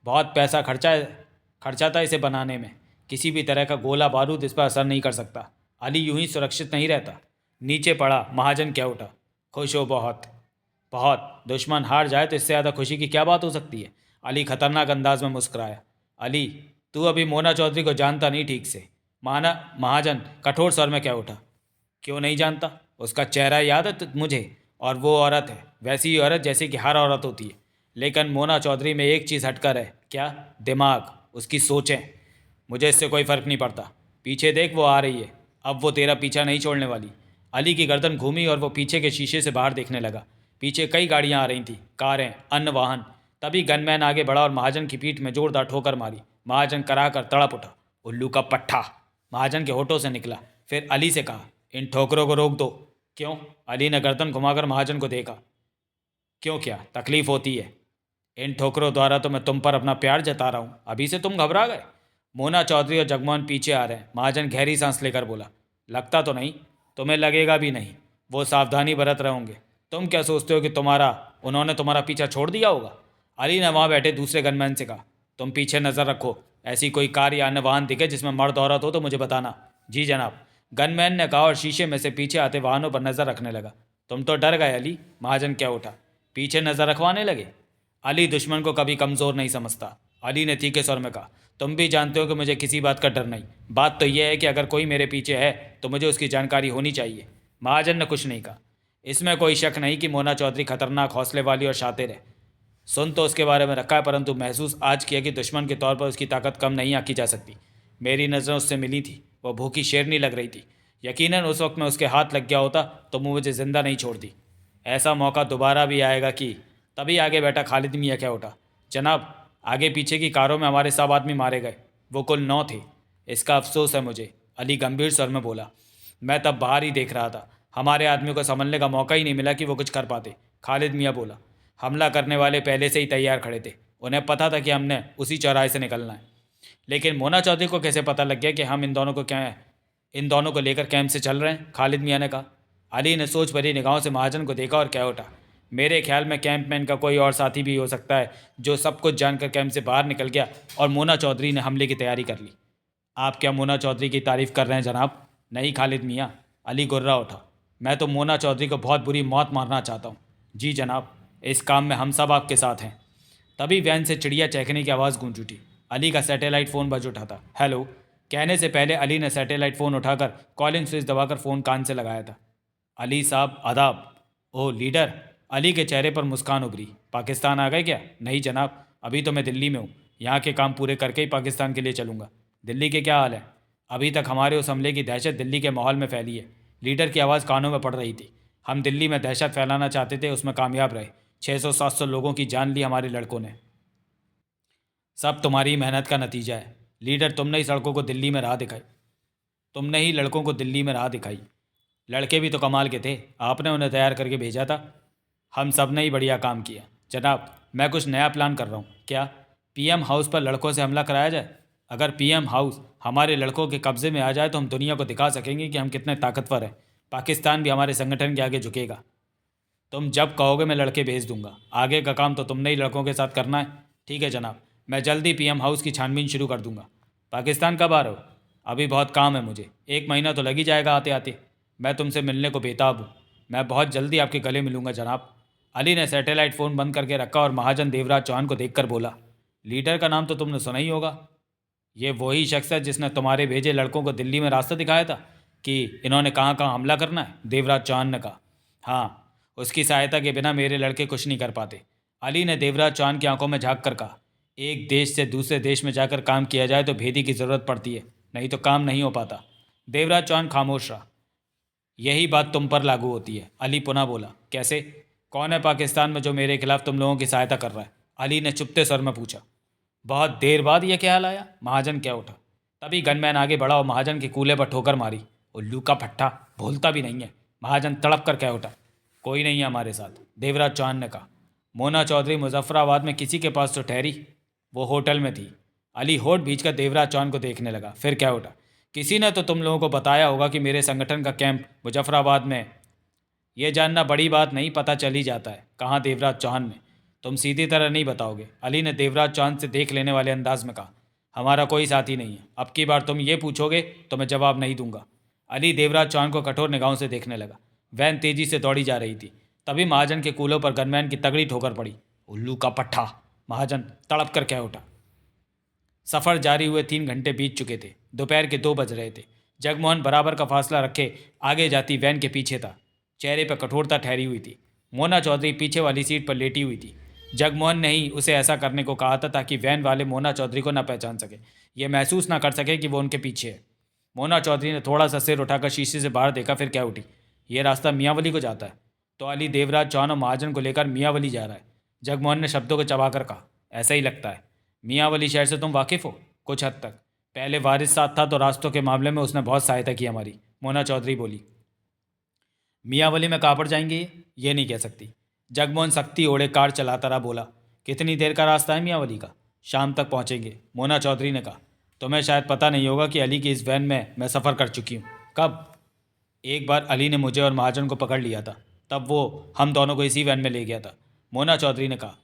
बहुत पैसा खर्चा था इसे बनाने में। किसी भी तरह का गोला बारूद इस पर असर नहीं कर सकता। अली यूं ही सुरक्षित नहीं रहता। नीचे पड़ा। महाजन कह उठा। खुश हो? बहुत बहुत। दुश्मन हार जाए तो इससे ज़्यादा खुशी की क्या बात हो सकती है? अली खतरनाक अंदाज में मुस्कुराया। अली, तू अभी मोना चौधरी को जानता नहीं ठीक से। महाजन कठोर स्वर में कह उठा। क्यों नहीं जानता? उसका चेहरा याद है मुझे, और वो औरत है वैसी ही औरत जैसी कि हर औरत होती है। लेकिन मोना चौधरी में एक चीज़ हटकर है। क्या? दिमाग, उसकी सोचें। मुझे इससे कोई फ़र्क नहीं पड़ता। पीछे देख, वो आ रही है। अब वो तेरा पीछा नहीं छोड़ने वाली। अली की गर्दन घूमी और वो पीछे के शीशे से बाहर देखने लगा। पीछे कई गाड़ियां आ रही थीं, कारें, अन्य वाहन। तभी गनमैन आगे बढ़ा और महाजन की पीठ में जोरदार ठोकर मारी। महाजन कराकर तड़प उठा। उल्लू का पट्ठा, महाजन के होठों से निकला। फिर अली से कहा, इन ठोकरों को रोक दो। क्यों? अली ने गर्दन घुमाकर महाजन को देखा। क्यों, क्या तकलीफ होती है? इन ठोकरों द्वारा तो मैं तुम पर अपना प्यार जता रहा हूँ। अभी से तुम घबरा गए? मोना चौधरी और जगमोहन पीछे आ रहे हैं। महाजन गहरी सांस लेकर बोला। लगता तो नहीं। तुम्हें लगेगा भी नहीं। वो सावधानी बरत रहे होंगे। तुम क्या सोचते हो कि उन्होंने तुम्हारा पीछा छोड़ दिया होगा? अली ने वहाँ बैठे दूसरे गनमैन से कहा। तुम पीछे नज़र रखो। ऐसी कोई कार या अन्य वाहन दिखे जिसमें मर्द औरत हो तो मुझे बताना। जी जनाब, गनमैन ने कहा और शीशे में से पीछे आते वाहनों पर नज़र रखने लगा। तुम तो डर गए अली, महाजन क्या उठा। पीछे नज़र रखवाने लगे। अली दुश्मन को कभी कमज़ोर नहीं समझता। अली ने तीखे स्वर में कहा। तुम भी जानते हो कि मुझे किसी बात का डर नहीं। बात तो यह है कि अगर कोई मेरे पीछे है तो मुझे उसकी जानकारी होनी चाहिए। महाजन ने कुछ नहीं कहा। इसमें कोई शक नहीं कि मोना चौधरी खतरनाक, हौसले वाली और शातिर है। सुन तो उसके बारे में रखा है, परंतु महसूस आज किया कि दुश्मन के तौर पर उसकी ताकत कम नहीं आंकी जा सकती। मेरी नज़रें उससे मिली थी। वह भूखी शेरनी लग रही थी। यकीनन उस वक्त मैं उसके हाथ लग गया होता तो मुझे ज़िंदा नहीं छोड़ती। ऐसा मौका दोबारा भी आएगा कि। तभी आगे बैठा खालिद मियाँ क्या उठा। जनाब, आगे पीछे की कारों में हमारे सब आदमी मारे गए। वो कुल 9 थे। इसका अफसोस है मुझे, अली गंभीर स्वर में बोला। मैं तब बाहर ही देख रहा था। हमारे आदमियों को संभलने का मौका ही नहीं मिला कि वो कुछ कर पाते। खालिद मियाँ बोला। हमला करने वाले पहले से ही तैयार खड़े थे। उन्हें पता था कि हमने उसी चौराहे से निकलना है। लेकिन मोना चौधरी को कैसे पता लग गया कि हम इन दोनों को लेकर कैंप से चल रहे हैं? खालिद मियाँ ने कहा। अली ने सोच भरी निगाहों से महाजन को देखा और कह उठा। मेरे ख्याल में कैंप में इनका कोई और साथी भी हो सकता है जो सब कुछ जानकर कैंप से बाहर निकल गया और मोना चौधरी ने हमले की तैयारी कर ली। आप क्या मोना चौधरी की तारीफ़ कर रहे हैं जनाब? नहीं खालिद मियाँ, अली गुर्रा उठा। मैं तो मोना चौधरी को बहुत बुरी मौत मारना चाहता हूँ। जी जनाब, इस काम में हम सब आपके साथ हैं। तभी वैन से चिड़िया चहकने की आवाज़ गूंज उठी। अली का सैटेलाइट फ़ोन बज उठा था। हेलो कहने से पहले अली ने सैटेलाइट फ़ोन उठाकर कॉलिंग स्विच दबाकर फ़ोन कान से लगाया था। अली साहब आदाब। ओह लीडर। अली के चेहरे पर मुस्कान उभरी। पाकिस्तान आ गए क्या? नहीं जनाब, अभी तो मैं दिल्ली में हूँ। यहाँ के काम पूरे करके ही पाकिस्तान के लिए चलूँगा। दिल्ली के क्या हाल है? अभी तक हमारे उस हमले की दहशत दिल्ली के माहौल में फैली है। लीडर की आवाज़ कानों में पड़ रही थी। हम दिल्ली में दहशत फैलाना चाहते थे, उसमें कामयाब रहे। 600-700 लोगों की जान ली हमारे लड़कों ने। सब तुम्हारी मेहनत का नतीजा है लीडर। तुमने ही सड़कों को दिल्ली में राह दिखाई। तुमने ही लड़कों को दिल्ली में राह दिखाई। लड़के भी तो कमाल के थे, आपने उन्हें तैयार करके भेजा था। हम सब ने ही बढ़िया काम किया जनाब। मैं कुछ नया प्लान कर रहा हूँ। क्या? पीएम हाउस पर लड़कों से हमला कराया जाए। अगर पीएम हाउस हमारे लड़कों के कब्जे में आ जाए तो हम दुनिया को दिखा सकेंगे कि हम कितने ताकतवर हैं। पाकिस्तान भी हमारे संगठन के आगे झुकेगा। तुम जब कहोगे मैं लड़के भेज दूंगा। आगे का काम तो तुमने ही लड़कों के साथ करना है। ठीक है जनाब, मैं जल्दी पीएम हाउस की छानबीन शुरू कर दूंगा। पाकिस्तान कब आ रहे हो? अभी बहुत काम है मुझे, 1 महीना तो लग ही जाएगा आते आते। मैं तुमसे मिलने को बेताब हूँ। मैं बहुत जल्दी आपके गले मिलूंगा जनाब। अली ने सैटेलाइट फ़ोन बंद करके रखा और महाजन देवराज चौहान को देखकर बोला, लीडर का नाम तो तुमने सुना ही होगा। ये वही शख्स है जिसने तुम्हारे भेजे लड़कों को दिल्ली में रास्ता दिखाया था कि इन्होंने कहाँ कहाँ हमला करना है। देवराज चौहान ने कहा। हाँ, उसकी सहायता के बिना मेरे लड़के कुछ नहीं कर पाते। अली ने देवराज चौहान की आंखों में झांक कर कहा, एक देश से दूसरे देश में जाकर काम किया जाए तो भेदी की ज़रूरत पड़ती है, नहीं तो काम नहीं हो पाता। देवराज चौहान खामोश रहा। यही बात तुम पर लागू होती है। अली पुनः बोला, कैसे? कौन है पाकिस्तान में जो मेरे खिलाफ तुम लोगों की सहायता कर रहा है? अली ने चुपते स्वर में पूछा। बहुत देर बाद यह ख्याल आया। महाजन क्या उठा। तभी गनमैन आगे बढ़ा और महाजन के कूल्हे पर ठोकर मारी। उल्लू का पट्टा, भूलता भी नहीं है। महाजन तड़प कर क्या उठा। कोई नहीं है हमारे साथ, देवराज चौहान ने कहा। मोना चौधरी मुजफ्फराबाद में किसी के पास तो ठहरी, वो होटल में थी। अली होठ भींचकर देवराज चौहान को देखने लगा, फिर क्या उठा। किसी ने तो तुम लोगों को बताया होगा कि मेरे संगठन का कैंप मुजफ्फराबाद में। यह जानना बड़ी बात नहीं, पता चल ही जाता है। कहाँ? देवराज चौहान ने। तुम सीधी तरह नहीं बताओगे? अली ने देवराज चौहान से देख लेने वाले अंदाज में कहा। हमारा कोई साथी नहीं है। अब की बार तुम ये पूछोगे तो मैं जवाब नहीं दूंगा। अली देवराज चौहान को कठोर निगाहों से देखने लगा। वैन तेजी से दौड़ी जा रही थी। तभी महाजन के कूलों पर गनमैन की तगड़ी ठोकर पड़ी। उल्लू का पट्ठा, महाजन तड़प कर कह उठा। सफ़र जारी हुए 3 घंटे बीत चुके थे। दोपहर के 2 बज रहे थे। जगमोहन बराबर का फासला रखे आगे जाती वैन के पीछे था। चेहरे पर कठोरता ठहरी हुई थी। मोना चौधरी पीछे वाली सीट पर लेटी हुई थी। जगमोहन ने ही उसे ऐसा करने को कहा था ताकि वैन वाले मोना चौधरी को न पहचान सके, ये महसूस ना कर सके कि वो उनके पीछे है। मोना चौधरी ने थोड़ा सा सिर उठाकर शीशे से बाहर देखा, फिर क्या उठी। ये रास्ता मियाँवली को जाता है। तो अली देवराज चौहान और महाजन को लेकर मियाँवली जा रहा है। जगमोहन ने शब्दों को चबाकर कहा। ऐसा ही लगता है। मियाँवली शहर से तुम वाकिफ़ हो? कुछ हद तक। पहले वारिस साथ था तो रास्तों के मामले में उसने बहुत सहायता की हमारी। मोना चौधरी बोली। मियाँवली में कहाँ पर जाएंगे ये नहीं कह सकती। जगमोहन सख्ती ओढ़े कार चलाता रहा, बोला। कितनी देर का रास्ता है मियाँवली का? शाम तक पहुँचेंगे, मोना चौधरी ने कहा। तुम्हें शायद पता नहीं होगा कि अली की इस वैन में मैं सफ़र कर चुकी हूँ। कब? एक बार अली ने मुझे और महाजन को पकड़ लिया था, तब वो हम दोनों को इसी वैन में ले गया था, मोना चौधरी ने कहा।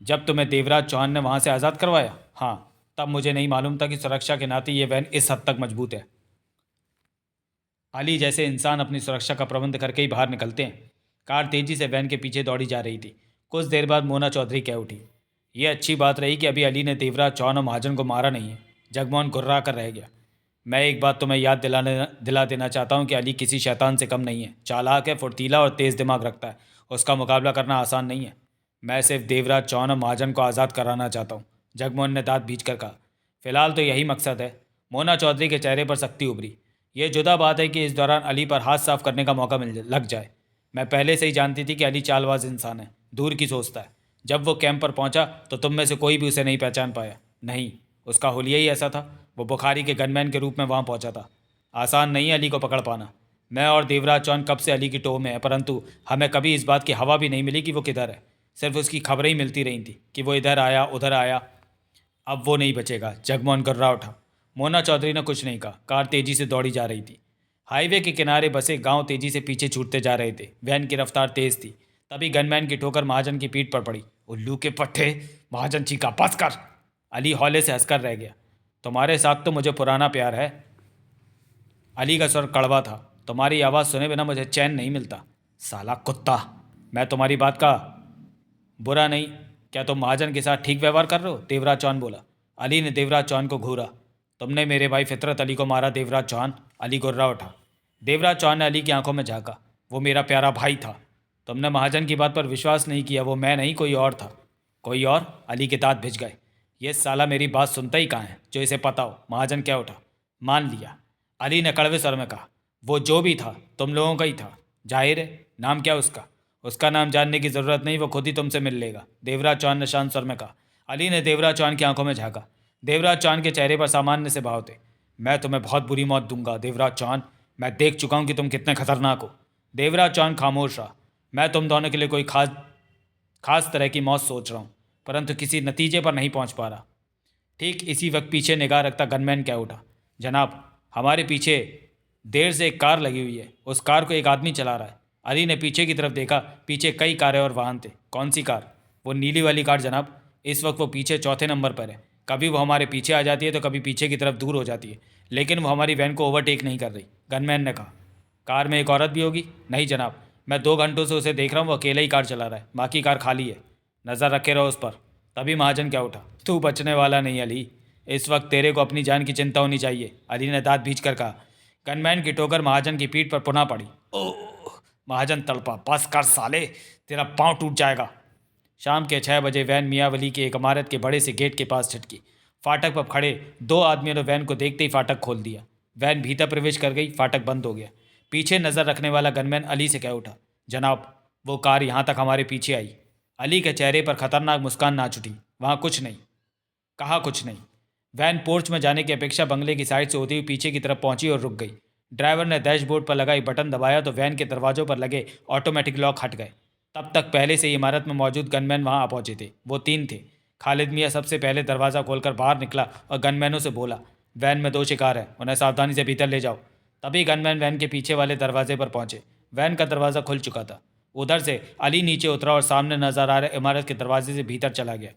जब तुम्हें देवराज चौहान ने वहाँ से आज़ाद करवाया? हाँ, तब मुझे नहीं मालूम था कि सुरक्षा के नाते ये वैन इस हद तक मजबूत है। अली जैसे इंसान अपनी सुरक्षा का प्रबंध करके ही बाहर निकलते हैं। कार तेजी से वैन के पीछे दौड़ी जा रही थी। कुछ देर बाद मोना चौधरी कह उठी। ये अच्छी बात रही कि अभी अली ने देवराज चौहान और महाजन को मारा नहीं है। जगमोहन घुर्रा कर रह गया। मैं एक बात तुम्हें याद दिला देना चाहता हूँ कि अली किसी शैतान से कम नहीं है। चालाक है, फुर्तीला और तेज़ दिमाग रखता है। उसका मुकाबला करना आसान नहीं है। मैं सिर्फ देवराज चौहान और महाजन को आज़ाद कराना चाहता हूँ, जगमोहन ने दांत भींच कर कहा। फिलहाल तो यही मकसद है। मोना चौधरी के चेहरे पर सख्ती उभरी। ये जुदा बात है कि इस दौरान अली पर हाथ साफ करने का मौका लग जाए। मैं पहले से ही जानती थी कि अली चालबाज इंसान है, दूर की सोचता है। जब वो कैंप पर पहुंचा तो तुम में से कोई भी उसे नहीं पहचान पाया। नहीं, उसका हुलिया ही ऐसा था। वो बुखारी के गनमैन के रूप में वहाँ पहुंचा था। आसान नहीं है अली को पकड़ पाना। मैं और देवराज चौहान कब से अली की टोह में है, परंतु हमें कभी इस बात की हवा भी नहीं मिली कि वो किधर है। सिर्फ उसकी खबरें ही मिलती रही थी कि वो इधर आया उधर आया। अब वो नहीं बचेगा। जगमोहन गर्रा उठा। मोना चौधरी ने कुछ नहीं कहा। कार तेजी से दौड़ी जा रही थी। हाईवे के किनारे बसे गांव तेजी से पीछे छूटते जा रहे थे। वैन की रफ्तार तेज थी। तभी गनमैन की ठोकर महाजन की पीठ पर पड़ी। उल्लू के पट्टे, महाजन चीखा, बस कर। अली हौले से हंसकर रह गया। तुम्हारे साथ तो मुझे पुराना प्यार है। अली का स्वर कड़वा था। तुम्हारी आवाज़ सुने बिना मुझे चैन नहीं मिलता। साला कुत्ता, मैं तुम्हारी बात का बुरा नहीं। क्या तुम महाजन के साथ ठीक व्यवहार कर रहे हो? देवराज चौहान बोला। अली ने देवराज चौहान को घूरा। तुमने मेरे भाई फितरत अली को मारा देवराज चौहान। अली गुर्रा उठा। देवराज चौहान ने अली की आंखों में झांका। वो मेरा प्यारा भाई था। तुमने महाजन की बात पर विश्वास नहीं किया। वो मैं नहीं, कोई और था। कोई और? अली के दांत भिज गए। ये साला मेरी बात सुनता ही कहाँ है जो इसे पता हो? महाजन क्या उठा। मान लिया, अली ने कड़वे स्वर में कहा। वो जो भी था तुम लोगों का ही था। जाहिर है। नाम क्या उसका? उसका नाम जानने की ज़रूरत नहीं, वो खुद ही तुमसे मिल लेगा, देवराज चौहान ने शांत स्वर में कहा। अली ने देवराज चौहान की आंखों में झांका। देवराज चौहान के चेहरे पर सामान्य से भाव थे। मैं तुम्हें बहुत बुरी मौत दूंगा देवराज चौहान। मैं देख चुका हूं कि तुम कितने खतरनाक हो। देवराज चौहान खामोश रहा। मैं तुम दोनों के लिए कोई खास तरह की मौत सोच रहा हूँ, परंतु किसी नतीजे पर नहीं पहुँच पा रहा। ठीक इसी वक्त पीछे निगाह रखता गनमैन क्या उठा। जनाब, हमारे पीछे देर से एक कार लगी हुई है। उस कार को एक आदमी चला रहा है। अली ने पीछे की तरफ देखा। पीछे कई कारें और वाहन थे। कौन सी कार? वो नीली वाली कार जनाब। इस वक्त वो पीछे चौथे नंबर पर है। कभी वो हमारे पीछे आ जाती है तो कभी पीछे की तरफ दूर हो जाती है, लेकिन वो हमारी वैन को ओवरटेक नहीं कर रही, गनमैन ने कहा। कार में एक औरत भी होगी? नहीं जनाब, मैं 2 घंटों से उसे देख रहा हूँ। वो अकेला ही कार चला रहा है, बाकी कार खाली है। नज़र रखे रहो उस पर। तभी महाजन क्या उठा। तू बचने वाला नहीं अली। इस वक्त तेरे को अपनी जान की चिंता होनी चाहिए, अली ने दांत भींच कर कहा। गनमैन की ठोकर महाजन की पीठ पर पुनः पड़ी। ओह! महाजन तड़पा। बस कर साले, तेरा पाँव टूट जाएगा। शाम के 6 बजे वैन मियावली की एक इमारत के बड़े से गेट के पास छिटकी। फाटक पर खड़े 2 आदमियों ने वैन को देखते ही फाटक खोल दिया। वैन भीतर प्रवेश कर गई। फाटक बंद हो गया। पीछे नज़र रखने वाला गनमैन अली से कह उठा। जनाब, वो कार यहाँ तक हमारे पीछे आई। अली के चेहरे पर खतरनाक मुस्कान नाच उठी। वहाँ कुछ नहीं। कहा कुछ नहीं। वैन पोर्च में जाने की अपेक्षा बंगले की साइड से होती हुई पीछे की तरफ पहुंची और रुक गई। ड्राइवर ने डैशबोर्ड पर लगा एक बटन दबाया तो वैन के दरवाजों पर लगे ऑटोमेटिक लॉक हट गए। तब तक पहले से ही इमारत में मौजूद गनमैन वहां आ पहुंचे थे। वो 3 थे। खालिद मियाँ सबसे पहले दरवाज़ा खोलकर बाहर निकला और गनमैनों से बोला, वैन में 2 शिकार हैं, उन्हें सावधानी से भीतर ले जाओ। तभी गनमैन वैन के पीछे वाले दरवाजे पर पहुंचे। वैन का दरवाज़ा खुल चुका था। उधर से अली नीचे उतरा और सामने नजर आ रहे इमारत के दरवाजे से भीतर चला गया।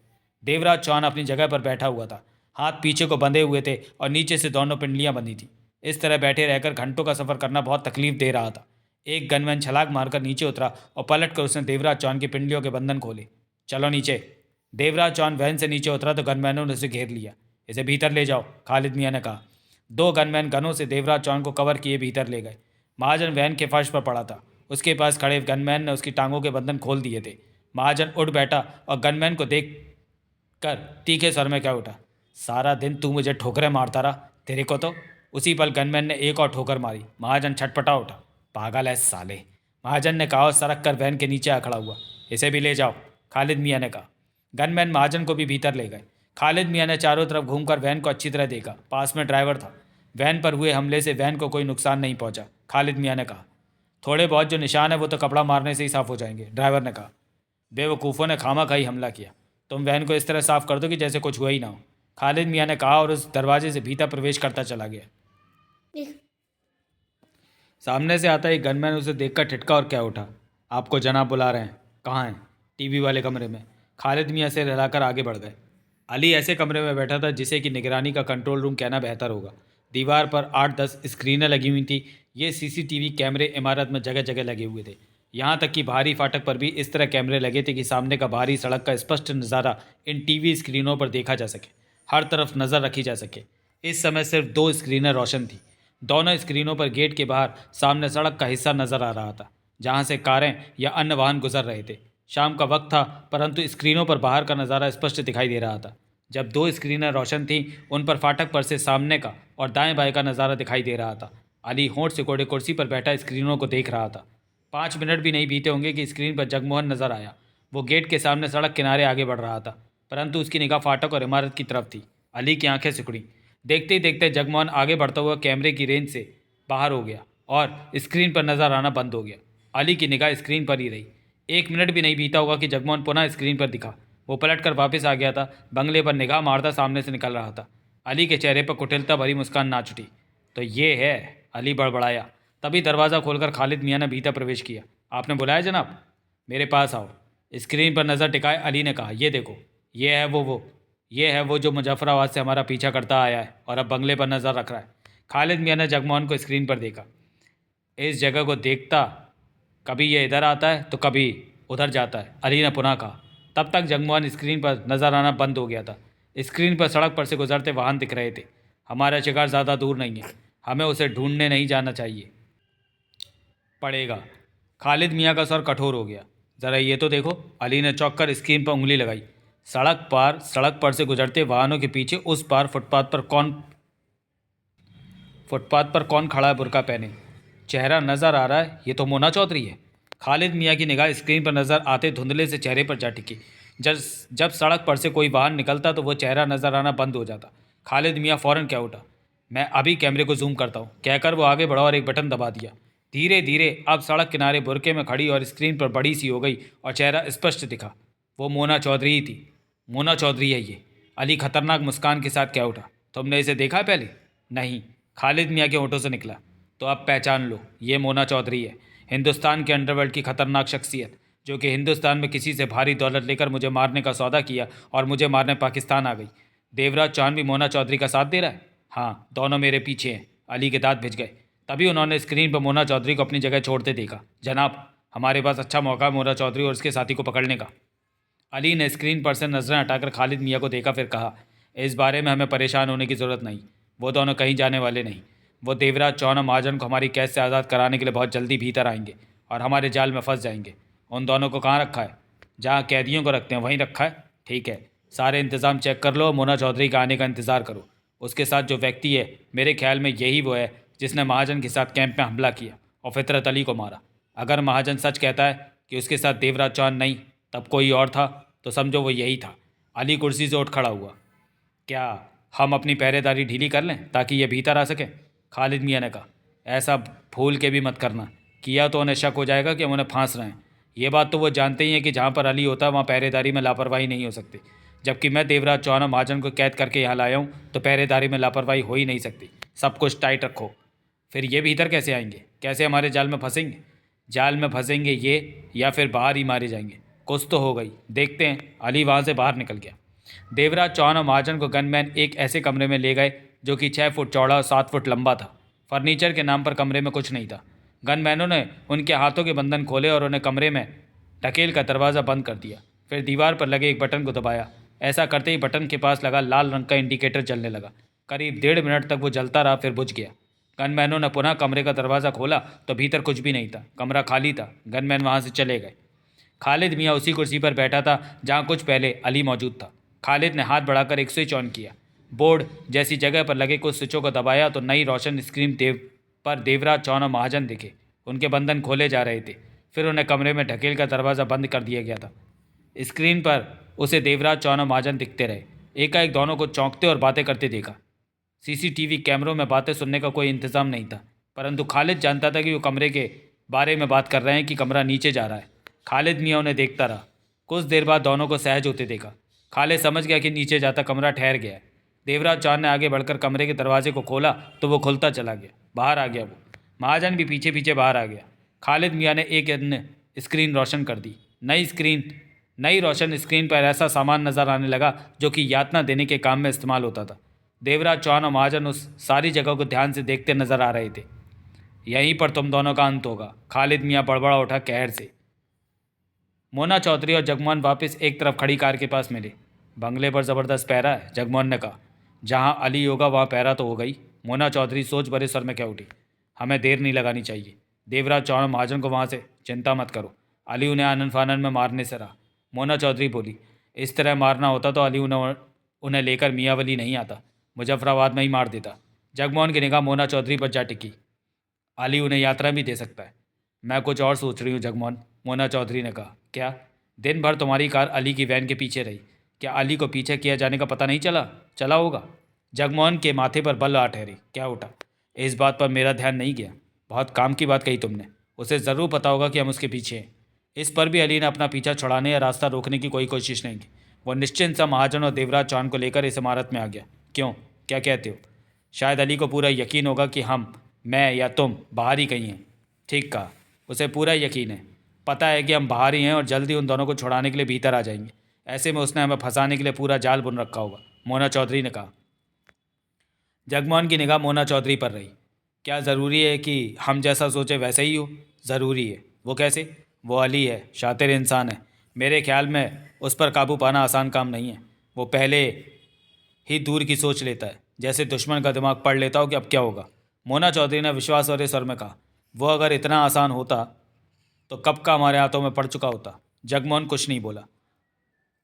देवराज चौहान अपनी जगह पर बैठा हुआ था। हाथ पीछे को बंधे हुए थे और नीचे से दोनों पिंडलियां बंधी थी। इस तरह बैठे रहकर घंटों का सफ़र करना बहुत तकलीफ दे रहा था। एक गनमैन छलांग मारकर नीचे उतरा और पलट कर उसने देवराज चौहान की पिंडलियों के बंधन खोले। चलो नीचे। देवराज चौहान वैन से नीचे उतरा तो गनमैनों ने उसे घेर लिया। इसे भीतर ले जाओ, खालिद मियाँ ने कहा। 2 गनमैन गनों से देवराज चौहान को कवर किए भीतर ले गए। महाजन वैन के फर्श पर पड़ा था। उसके पास खड़े गनमैन ने उसकी टांगों के बंधन खोल दिए थे। महाजन उठ बैठा और गनमैन को देख कर तीखे स्वर में क्या उठा। सारा दिन तू मुझे ठोकरें मारता रहा, तेरे को तो। उसी पल गनमैन ने एक और ठोकर मारी। महाजन छटपटा उठा। पागल है साले, महाजन ने कहा और सरक कर वैन के नीचे आ खड़ा हुआ। इसे भी ले जाओ, खालिद मियाँ ने कहा। गनमैन महाजन को भी भीतर ले गए। खालिद मियाँ ने चारों तरफ घूमकर वैन को अच्छी तरह देखा। पास में ड्राइवर था। वैन पर हुए हमले से वैन को कोई नुकसान नहीं पहुंचा, खालिद मियाँ ने कहा। थोड़े बहुत जो निशान है वो तो कपड़ा मारने से ही साफ हो जाएंगे, ड्राइवर ने कहा। बेवकूफ़ों ने खामाखाई हमला किया। तुम वैन को इस तरह साफ कर दो कि जैसे कुछ हुआ ही ना हो, खालिद मियाँ ने कहा और उस दरवाजे से भीतर प्रवेश करता चला गया। सामने से आता एक गनमैन उसे देखकर ठिठका और क्या उठा। आपको जनाब बुला रहे हैं। कहाँ हैं? टीवी वाले कमरे में। खालिद मियाँ से हिलाकर आगे बढ़ गए। अली ऐसे कमरे में बैठा था जिसे कि निगरानी का कंट्रोल रूम कहना बेहतर होगा। दीवार पर 8-10 स्क्रीनें लगी हुई थी। ये सीसीटीवी कैमरे इमारत में जगह जगह लगे हुए थे। यहाँ तक कि बाहरी फाटक पर भी इस तरह कैमरे लगे थे कि सामने का बाहरी सड़क का स्पष्ट नज़ारा इन टीवी स्क्रीनों पर देखा जा सके, हर तरफ नज़र रखी जा सके। इस समय सिर्फ 2 स्क्रीनें रोशन थी। दोनों स्क्रीनों पर गेट के बाहर सामने सड़क का हिस्सा नज़र आ रहा था, जहाँ से कारें या अन्य वाहन गुजर रहे थे। शाम का वक्त था, परंतु स्क्रीनों पर बाहर का नज़ारा स्पष्ट दिखाई दे रहा था। जब 2 स्क्रीनें रोशन थीं, उन पर फाटक पर से सामने का और दाएं बाएं का नज़ारा दिखाई दे रहा था। अली होंठ सिकोड़े कुर्सी पर बैठा स्क्रीनों को देख रहा था। 5 मिनट भी नहीं बीते होंगे कि स्क्रीन पर जगमोहन नजर आया। वो गेट के सामने सड़क किनारे आगे बढ़ रहा था, परंतु उसकी निगाह फाटक और इमारत की तरफ थी। अली की आंखें सिकुड़ी। देखते ही देखते जगमोहन आगे बढ़ता हुआ कैमरे की रेंज से बाहर हो गया और स्क्रीन पर नजर आना बंद हो गया। अली की निगाह स्क्रीन पर ही रही। 1 मिनट भी नहीं बीता होगा कि जगमोहन पुनः स्क्रीन पर दिखा। वो पलटकर वापस आ गया था। बंगले पर निगाह मारता सामने से निकल रहा था। अली के चेहरे पर कुटिलता भरी मुस्कान नाच उठी। तो ये है, अली बड़बड़ाया। तभी दरवाज़ा खोलकर खालिद मियाँ ने भीतर प्रवेश किया। आपने बुलाया जनाब? मेरे पास आओ। स्क्रीन पर नज़र टिकाए अली ने कहा, ये देखो, ये है वो। ये है वो जो मुजफ्फराबाद से हमारा पीछा करता आया है और अब बंगले पर नज़र रख रहा है। खालिद मियाँ ने जगमोहन को स्क्रीन पर देखा। इस जगह को देखता, कभी ये इधर आता है तो कभी उधर जाता है, अली ने पुनः कहा। तब तक जगमोहन स्क्रीन पर नज़र आना बंद हो गया था। स्क्रीन पर सड़क पर से गुजरते वाहन दिख रहे थे। हमारा शिकार ज़्यादा दूर नहीं है, हमें उसे ढूंढने नहीं जाना चाहिए पड़ेगा। खालिद मियाँ का स्वर कठोर हो गया। ज़रा ये तो देखो, अली ने चौंक कर स्क्रीन पर उंगली लगाई। सड़क पर से गुजरते वाहनों के पीछे उस पार फुटपाथ पर कौन खड़ा है बुर्का पहने? चेहरा नज़र आ रहा है, ये तो मोना चौधरी है। खालिद मियाँ की निगाह स्क्रीन पर नज़र आते धुंधले से चेहरे पर जा टिकी। जब जब सड़क पर से कोई वाहन निकलता तो वो चेहरा नज़र आना बंद हो जाता। खालिद मियाँ फ़ौरन क्या उठा। मैं अभी कैमरे को जूम करता हूँ, कहकर वो आगे बढ़ा और एक बटन दबा दिया। धीरे धीरे अब सड़क किनारे बुरके में खड़ी और स्क्रीन पर बड़ी सी हो गई और चेहरा स्पष्ट दिखा। वो मोना चौधरी ही थी। मोना चौधरी है ये। अली खतरनाक मुस्कान के साथ क्या उठा। तुमने इसे देखा पहले? नहीं, खालिद मियाँ के होठों से निकला। तो अब पहचान लो, ये मोना चौधरी है, हिंदुस्तान के अंडरवर्ल्ड की खतरनाक शख्सियत, जो कि हिंदुस्तान में किसी से भारी दौलत लेकर मुझे मारने का सौदा किया और मुझे मारने पाकिस्तान आ गई। देवराज चौहान भी मोना चौधरी का साथ दे रहा है? हाँ, दोनों मेरे पीछे हैं। अली के दांत भिज गए। तभी उन्होंने स्क्रीन पर मोना चौधरी को अपनी जगह छोड़ते देखा। जनाब, हमारे पास अच्छा मौका है मोना चौधरी और उसके साथी को पकड़ने का। अली ने स्क्रीन पर से नजरें हटाकर खालिद मियाँ को देखा, फिर कहा, इस बारे में हमें परेशान होने की ज़रूरत नहीं। वो दोनों कहीं जाने वाले नहीं। वो देवराज चौहान और महाजन को हमारी कैद से आज़ाद कराने के लिए बहुत जल्दी भीतर आएंगे और हमारे जाल में फंस जाएंगे। उन दोनों को कहाँ रखा है? जहाँ कैदियों को रखते हैं वहीं रखा है। ठीक है, सारे इंतज़ाम चेक कर लो, मोना चौधरी का आने का इंतज़ार करो। उसके साथ जो व्यक्ति है, मेरे ख्याल में यही वो है जिसने महाजन के साथ कैंप में हमला किया और फितरत अली को मारा। अगर महाजन सच कहता है कि उसके साथ देवराज चौहान नहीं, तब कोई और था, तो समझो वो यही था। अली कुर्सी से उठ खड़ा हुआ। क्या हम अपनी पहरेदारी ढीली कर लें ताकि ये भीतर आ सके? खालिद मियाँ ने कहा। ऐसा भूल के भी मत करना, किया तो उन्हें शक हो जाएगा कि हम उन्हें फांस रहे हैं। ये बात तो वो जानते ही हैं कि जहाँ पर अली होता है वहाँ पहरेदारी में लापरवाही नहीं हो सकती, जबकि मैं देवराज चौहान और महाजन को कैद करके यहाँ लाया हूँ, तो पहरेदारी में लापरवाही हो ही नहीं सकती। सब कुछ टाइट रखो। फिर ये भीतर कैसे आएंगे? कैसे हमारे जाल में फंसेंगे? जाल में फंसेंगे ये, या फिर बाहर ही मारे जाएंगे? कुछ तो हो गई, देखते हैं। अली वहाँ से बाहर निकल गया। देवराज चौहान और महाजन को गनमैन एक ऐसे कमरे में ले गए जो कि 6 फुट चौड़ा और 7 फुट लंबा था। फर्नीचर के नाम पर कमरे में कुछ नहीं था। गनमैनों ने उनके हाथों के बंधन खोले और उन्हें कमरे में ढकेल का दरवाज़ा बंद कर दिया। फिर दीवार पर लगे एक बटन को दबाया। ऐसा करते ही बटन के पास लगा लाल रंग का इंडिकेटर जलने लगा। करीब 1.5 मिनट तक वो जलता रहा, फिर बुझ गया। गनमैनों ने पुनः कमरे का दरवाज़ा खोला तो भीतर कुछ भी नहीं था। कमरा खाली था। गनमैन वहाँ से चले गए। खालिद मियाँ उसी कुर्सी पर बैठा था जहाँ कुछ पहले अली मौजूद था। खालिद ने हाथ बढ़ाकर एक स्विच ऑन किया। बोर्ड जैसी जगह पर लगे कुछ स्विचों को दबाया तो नई रोशन स्क्रीन पर देवराज चौहान और महाजन दिखे। उनके बंधन खोले जा रहे थे। फिर उन्हें कमरे में ढकेल का दरवाज़ा बंद कर दिया गया था। स्क्रीन पर उसे देवराज चौहान और महाजन दिखते रहे। एकाएक दोनों को चौंकते और बातें करते देखा। सीसीटीवी कैमरों में बातें सुनने का कोई इंतज़ाम नहीं था, परंतु खालिद जानता था कि वो कमरे के बारे में बात कर रहे हैं कि कमरा नीचे जा रहा है। खालिद मियाँ उन्हें देखता रहा। कुछ देर बाद दोनों को सहज होते देखा। खालिद समझ गया कि नीचे जाता कमरा ठहर गया है। देवराज चौहान ने आगे बढ़कर कमरे के दरवाजे को खोला तो वो खुलता चला गया। बाहर आ गया वो। महाजन भी पीछे पीछे बाहर आ गया। खालिद मियाँ ने एक अन्य स्क्रीन रोशन कर दी। नई रोशन स्क्रीन पर ऐसा सामान नज़र आने लगा जो कि यातना देने के काम में इस्तेमाल होता था। देवराज चौहान और महाजन उस सारी जगह को ध्यान से देखते नजर आ रहे थे। यहीं पर तुम दोनों का अंत होगा, खालिद मियाँ बड़बड़ा उठा कहर से। मोना चौधरी और जगमोहन वापस एक तरफ खड़ी कार के पास मिले। बंगले पर ज़बरदस्त पहरा है, जगमोहन ने कहा। जहाँ अली होगा वहाँ पहरा तो हो गई। मोना चौधरी सोच भरे स्वर में कह उठी। हमें देर नहीं लगानी चाहिए। देवराज चौहान और महाजन को वहाँ से चिंता मत करो, अली उन्हें आनन फानन में मारने से रहा। मोना चौधरी बोली। इस तरह मारना होता तो अली उन्हें लेकर मियाँवली नहीं आता, मुजफ्फराबाद में ही मार देता। जगमोहन की निगाह मोना चौधरी पर जा टिकी। अली उन्हें यात्रा भी दे सकता है। मैं कुछ और सोच रही हूँ जगमोहन, मोना चौधरी ने कहा। क्या? दिन भर तुम्हारी कार अली की वैन के पीछे रही, क्या अली को पीछे किया जाने का पता नहीं चला होगा? जगमोहन के माथे पर बल आ ठहरी। क्या उठा? इस बात पर मेरा ध्यान नहीं गया। बहुत काम की बात कही तुमने। उसे ज़रूर पता होगा कि हम उसके पीछे हैं। इस पर भी अली ने अपना पीछा छुड़ाने या रास्ता रोकने की कोई कोशिश नहीं की। वो निश्चिंत सा महाजन और देवराज चौहान को लेकर इस इमारत में आ गया। क्यों, क्या कहते हो? शायद अली को पूरा यकीन होगा कि मैं या तुम बाहर ही कहीं हैं। ठीक कहा, उसे पूरा यकीन है। पता है कि हम बाहर ही हैं और जल्दी उन दोनों को छुड़ाने के लिए भीतर आ जाएंगे। ऐसे में उसने हमें फंसाने के लिए पूरा जाल बुन रखा होगा, मोना चौधरी ने कहा। जगमोहन की निगाह मोना चौधरी पर रही। क्या ज़रूरी है कि हम जैसा सोचे वैसे ही हो? ज़रूरी है। वो कैसे? वो अली है, शातिर इंसान है। मेरे ख्याल में उस पर काबू पाना आसान काम नहीं है। वो पहले ही दूर की सोच लेता है, जैसे दुश्मन का दिमाग पढ़ लेता हो कि अब क्या होगा। मोना चौधरी ने विश्वास भरे स्वर में कहा, वो अगर इतना आसान होता तो कब का हमारे हाथों में पड़ चुका होता। जगमोहन कुछ नहीं बोला।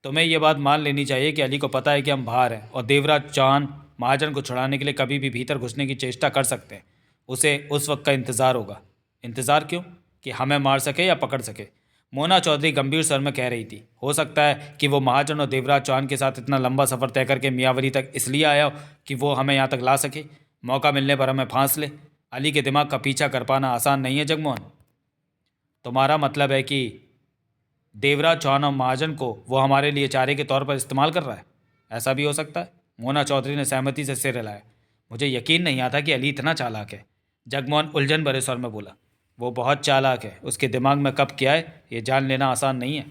तुम्हें यह बात मान लेनी चाहिए कि अली को पता है कि हम बाहर हैं और देवराज चौहान महाजन को छुड़ाने के लिए कभी भी भीतर घुसने की चेष्टा कर सकते हैं। उसे उस वक्त का इंतज़ार होगा। इंतज़ार क्यों? कि हमें मार सके या पकड़ सके। मोना चौधरी गंभीर स्वर में कह रही थी। हो सकता है कि वो महाजन और देवराज चौहान के साथ इतना लंबा सफ़र तय करके मियावली तक इसलिए आया हो कि वो हमें यहाँ तक ला सके। मौका मिलने पर हमें फांस ले। अली के दिमाग का पीछा कर पाना आसान नहीं है जगमोहन। तुम्हारा मतलब है कि देवराज चौहान और महाजन को वो हमारे लिए चारे के तौर पर इस्तेमाल कर रहा है? ऐसा भी हो सकता है। मोना चौधरी ने सहमति से सिर हिलाया। मुझे यकीन नहीं आता कि अली इतना चालाक है। जगमोहन उलझन भरे स्वर में बोला। वो बहुत चालाक है। उसके दिमाग में कब क्या है ये जान लेना आसान नहीं है।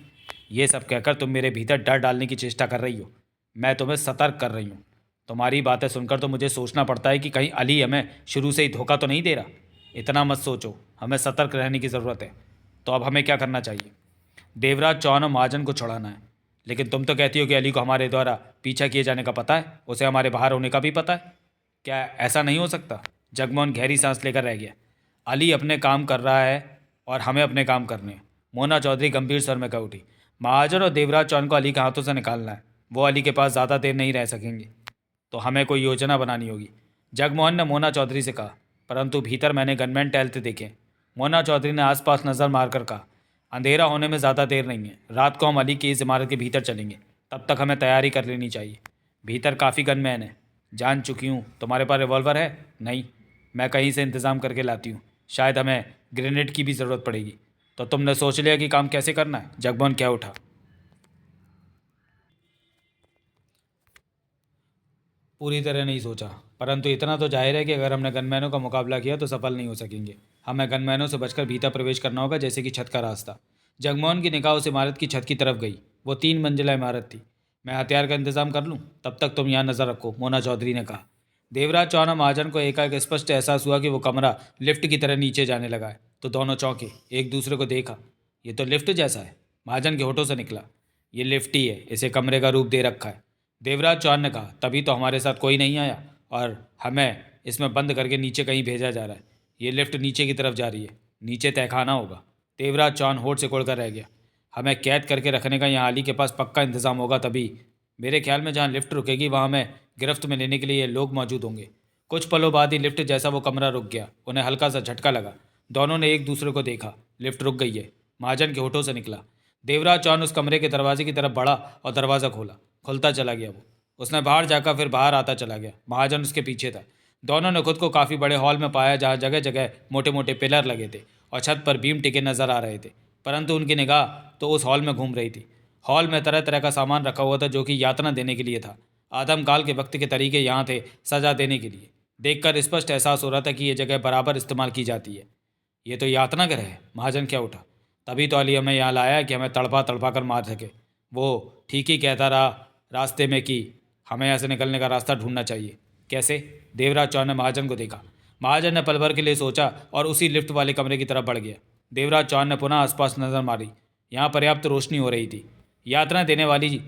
ये सब कहकर तुम मेरे भीतर डर डालने की चेष्टा कर रही हो। मैं तुम्हें सतर्क कर रही हूँ। तुम्हारी बातें सुनकर तो मुझे सोचना पड़ता है कि कहीं अली हमें शुरू से ही धोखा तो नहीं दे रहा। इतना मत सोचो, हमें सतर्क रहने की ज़रूरत है। तो अब हमें क्या करना चाहिए? देवराज चौहान और महाजन को छुड़ाना है। लेकिन तुम तो कहती हो कि अली को हमारे द्वारा पीछा किए जाने का पता है, उसे हमारे बाहर होने का भी पता है। क्या ऐसा नहीं हो सकता? जगमोहन गहरी सांस लेकर रह गया। अली अपने काम कर रहा है और हमें अपने काम करने हैं। मोना चौधरी गंभीर स्वर में कह उठी। महाजन और देवराज चौहान को अली के हाथों से निकालना है। वो अली के पास ज़्यादा देर नहीं रह सकेंगे, तो हमें कोई योजना बनानी होगी। जगमोहन ने मोना चौधरी से कहा। परंतु भीतर मैंने गनमैन टहलते देखे। मोना चौधरी ने आसपास नज़र मारकर कहा, अंधेरा होने में ज़्यादा देर नहीं है। रात को हम अली की इस इमारत के भीतर चलेंगे। तब तक हमें तैयारी कर लेनी चाहिए। भीतर काफ़ी गनमैन है। जान चुकी हूँ। तुम्हारे पास रिवॉल्वर है? नहीं, मैं कहीं से इंतज़ाम करके लाती हूँ। शायद हमें ग्रेनेड की भी ज़रूरत पड़ेगी। तो तुमने सोच लिया कि काम कैसे करना है? जगमोहन क्या उठा। पूरी तरह नहीं सोचा, परंतु इतना तो जाहिर है कि अगर हमने गनमैनों का मुकाबला किया तो सफल नहीं हो सकेंगे। हमें गनमैनों से बचकर भीतर प्रवेश करना होगा, जैसे कि छत का रास्ता। जगमोहन की निगाह उस इमारत की छत की तरफ गई। वो 3 मंजिला इमारत थी। मैं हथियार का इंतजाम कर लूँ? तब तक तुम यहाँ नज़र रखो, मोना चौधरी ने कहा। देवराज चौहान और महाजन को एकाएक स्पष्ट एहसास हुआ कि वो कमरा लिफ्ट की तरह नीचे जाने लगा है। तो दोनों चौंके, एक दूसरे को देखा। ये तो लिफ्ट जैसा है, महाजन के होठों से निकला। ये लिफ्ट ही है, इसे कमरे का रूप दे रखा है। देवराज चौहान ने कहा। तभी तो हमारे साथ कोई नहीं आया और हमें इसमें बंद करके नीचे कहीं भेजा जा रहा है। ये लिफ्ट नीचे की तरफ जा रही है। नीचे तहखाना होगा। देवराज चौहान होठ से कोड़कर रह गया। हमें कैद करके रखने का यहाँ अली के पास पक्का इंतजाम होगा तभी। मेरे ख्याल में जहाँ लिफ्ट रुकेगी वहाँ हमें गिरफ्त में लेने के लिए ये लोग मौजूद होंगे। कुछ पलों बाद ही लिफ्ट जैसा वो कमरा रुक गया। उन्हें हल्का सा झटका लगा। दोनों ने एक दूसरे को देखा। लिफ्ट रुक गई है, महाजन के होठों से निकला। देवराज चौहान उस कमरे के दरवाजे की तरफ बढ़ा और दरवाज़ा खोला। खुलता चला गया। वो उसने बाहर जाकर फिर बाहर आता चला गया। महाजन उसके पीछे था। दोनों ने खुद को काफ़ी बड़े हॉल में पाया, जहाँ जगह जगह मोटे मोटे पिलर लगे थे और छत पर बीम टिके नजर आ रहे थे। परंतु उनकी निगाह तो उस हॉल में घूम रही थी। हॉल में तरह तरह का सामान रखा हुआ था, जो कि यातना देने के लिए था। आदमकाल के वक्त के तरीके यहाँ थे सजा देने के लिए। देखकर स्पष्ट एहसास हो रहा था कि ये जगह बराबर इस्तेमाल की जाती है। ये तो यातना घर है। महाजन क्या उठा। तभी तो अली हमें यहाँ लाया कि हमें तड़पा तड़पा कर मार सके। वो ठीक ही कहता रहा रास्ते में कि हमें यहाँ से निकलने का रास्ता ढूंढना चाहिए। कैसे? देवराज चौहान ने महाजन को देखा। महाजन ने पल भर के लिए सोचा और उसी लिफ्ट वाले कमरे की तरफ बढ़ गया। देवराज चौहान ने पुनः आसपास नजर मारी। यहाँ पर्याप्त रोशनी हो रही थी। यात्रा देने वाली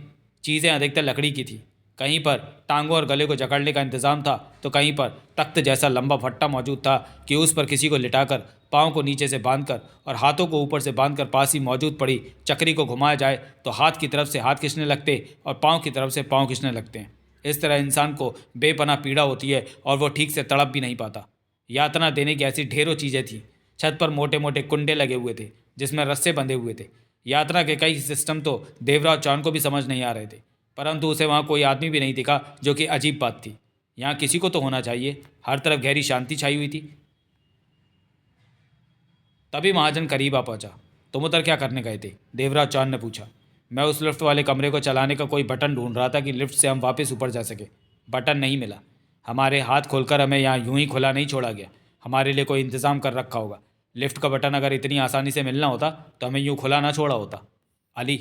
चीज़ें अधिकतर लकड़ी की थी। कहीं पर टांगों और गले को जकड़ने का इंतजाम था, तो कहीं पर तख्त जैसा लंबा फट्टा मौजूद था कि उस पर किसी को लिटाकर पाँव को नीचे से बांधकर और हाथों को ऊपर से बांधकर पास ही मौजूद पड़ी चक्री को घुमाया जाए तो हाथ की तरफ से हाथ खींचने लगते और पाँव की तरफ से पाँव खींचने लगते हैं। इस तरह इंसान को बेपनाह पीड़ा होती है और वो ठीक से तड़प भी नहीं पाता। यातना देने की ऐसी ढेरों चीज़ें थीं। छत पर मोटे मोटे कुंडे लगे हुए थे जिसमें रस्से बंधे हुए थे। यात्रा के कई सिस्टम तो देवराज चौहान को भी समझ नहीं आ रहे थे, परंतु उसे वहाँ कोई आदमी भी नहीं दिखा, जो कि अजीब बात थी। यहाँ किसी को तो होना चाहिए। हर तरफ गहरी शांति छाई हुई थी। तभी महाजन करीब आ पहुंचा। तुम उधर क्या करने गए थे? देवराज चौहान ने पूछा। मैं उस लिफ्ट वाले कमरे को चलाने का कोई बटन ढूंढ रहा था कि लिफ्ट से हम वापस ऊपर जा सके। बटन नहीं मिला। हमारे हाथ खोलकर हमें यहाँ यूं ही खुला नहीं छोड़ा गया। हमारे लिए कोई इंतज़ाम कर रखा होगा। लिफ्ट का बटन अगर इतनी आसानी से मिलना होता तो हमें यूं खुला ना छोड़ा होता। अली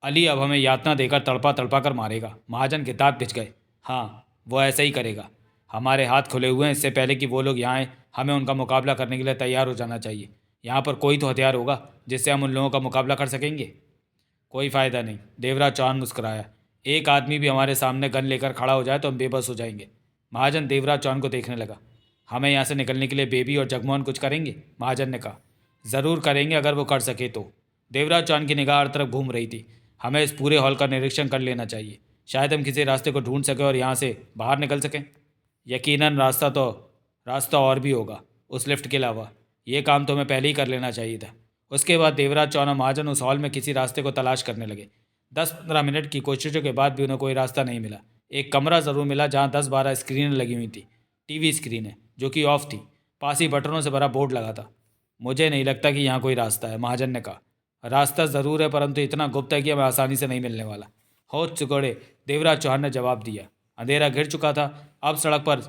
अली अब हमें यातना देकर तड़पा तड़पा कर मारेगा। महाजन के दांत पिच गए। हाँ, वो ऐसा ही करेगा। हमारे हाथ खुले हुए हैं, इससे पहले कि वो लोग यहाँ आए हमें उनका मुकाबला करने के लिए तैयार हो जाना चाहिए। यहाँ पर कोई तो हथियार होगा जिससे हम उन लोगों का मुकाबला कर सकेंगे। कोई फ़ायदा नहीं, देवराज चौहान मुस्कुराया। एक आदमी भी हमारे सामने गन लेकर खड़ा हो जाए तो हम बेबस हो जाएंगे। महाजन देवराज चौहान को देखने लगा। हमें यहाँ से निकलने के लिए बेबी और जगमोहन कुछ करेंगे? महाजन ने कहा। ज़रूर करेंगे अगर वो कर सके तो। देवराज चौहान की निगाह हर तरफ घूम रही थी। हमें इस पूरे हॉल का निरीक्षण कर लेना चाहिए। शायद हम किसी रास्ते को ढूंढ सकें और यहाँ से बाहर निकल सकें। यकीनन रास्ता और भी होगा उस लिफ्ट के अलावा। ये काम तो हमें पहले ही कर लेना चाहिए था। उसके बाद देवराज चौहान और महाजन उस हॉल में किसी रास्ते को तलाश करने लगे। 10-15 मिनट की कोशिशों के बाद भी उन्हें कोई रास्ता नहीं मिला। एक कमरा ज़रूर मिला जहाँ 10-12 स्क्रीनें लगी हुई थी। टीवी स्क्रीनें जो कि ऑफ थी। पास ही बटनों से भरा बोर्ड लगा था। मुझे नहीं लगता कि यहाँ कोई रास्ता है, महाजन ने कहा। रास्ता ज़रूर है परंतु इतना गुप्त है कि हमें आसानी से नहीं मिलने वाला। होश चुकोड़े देवराज चौहान ने जवाब दिया। अंधेरा घिर चुका था। अब सड़क पर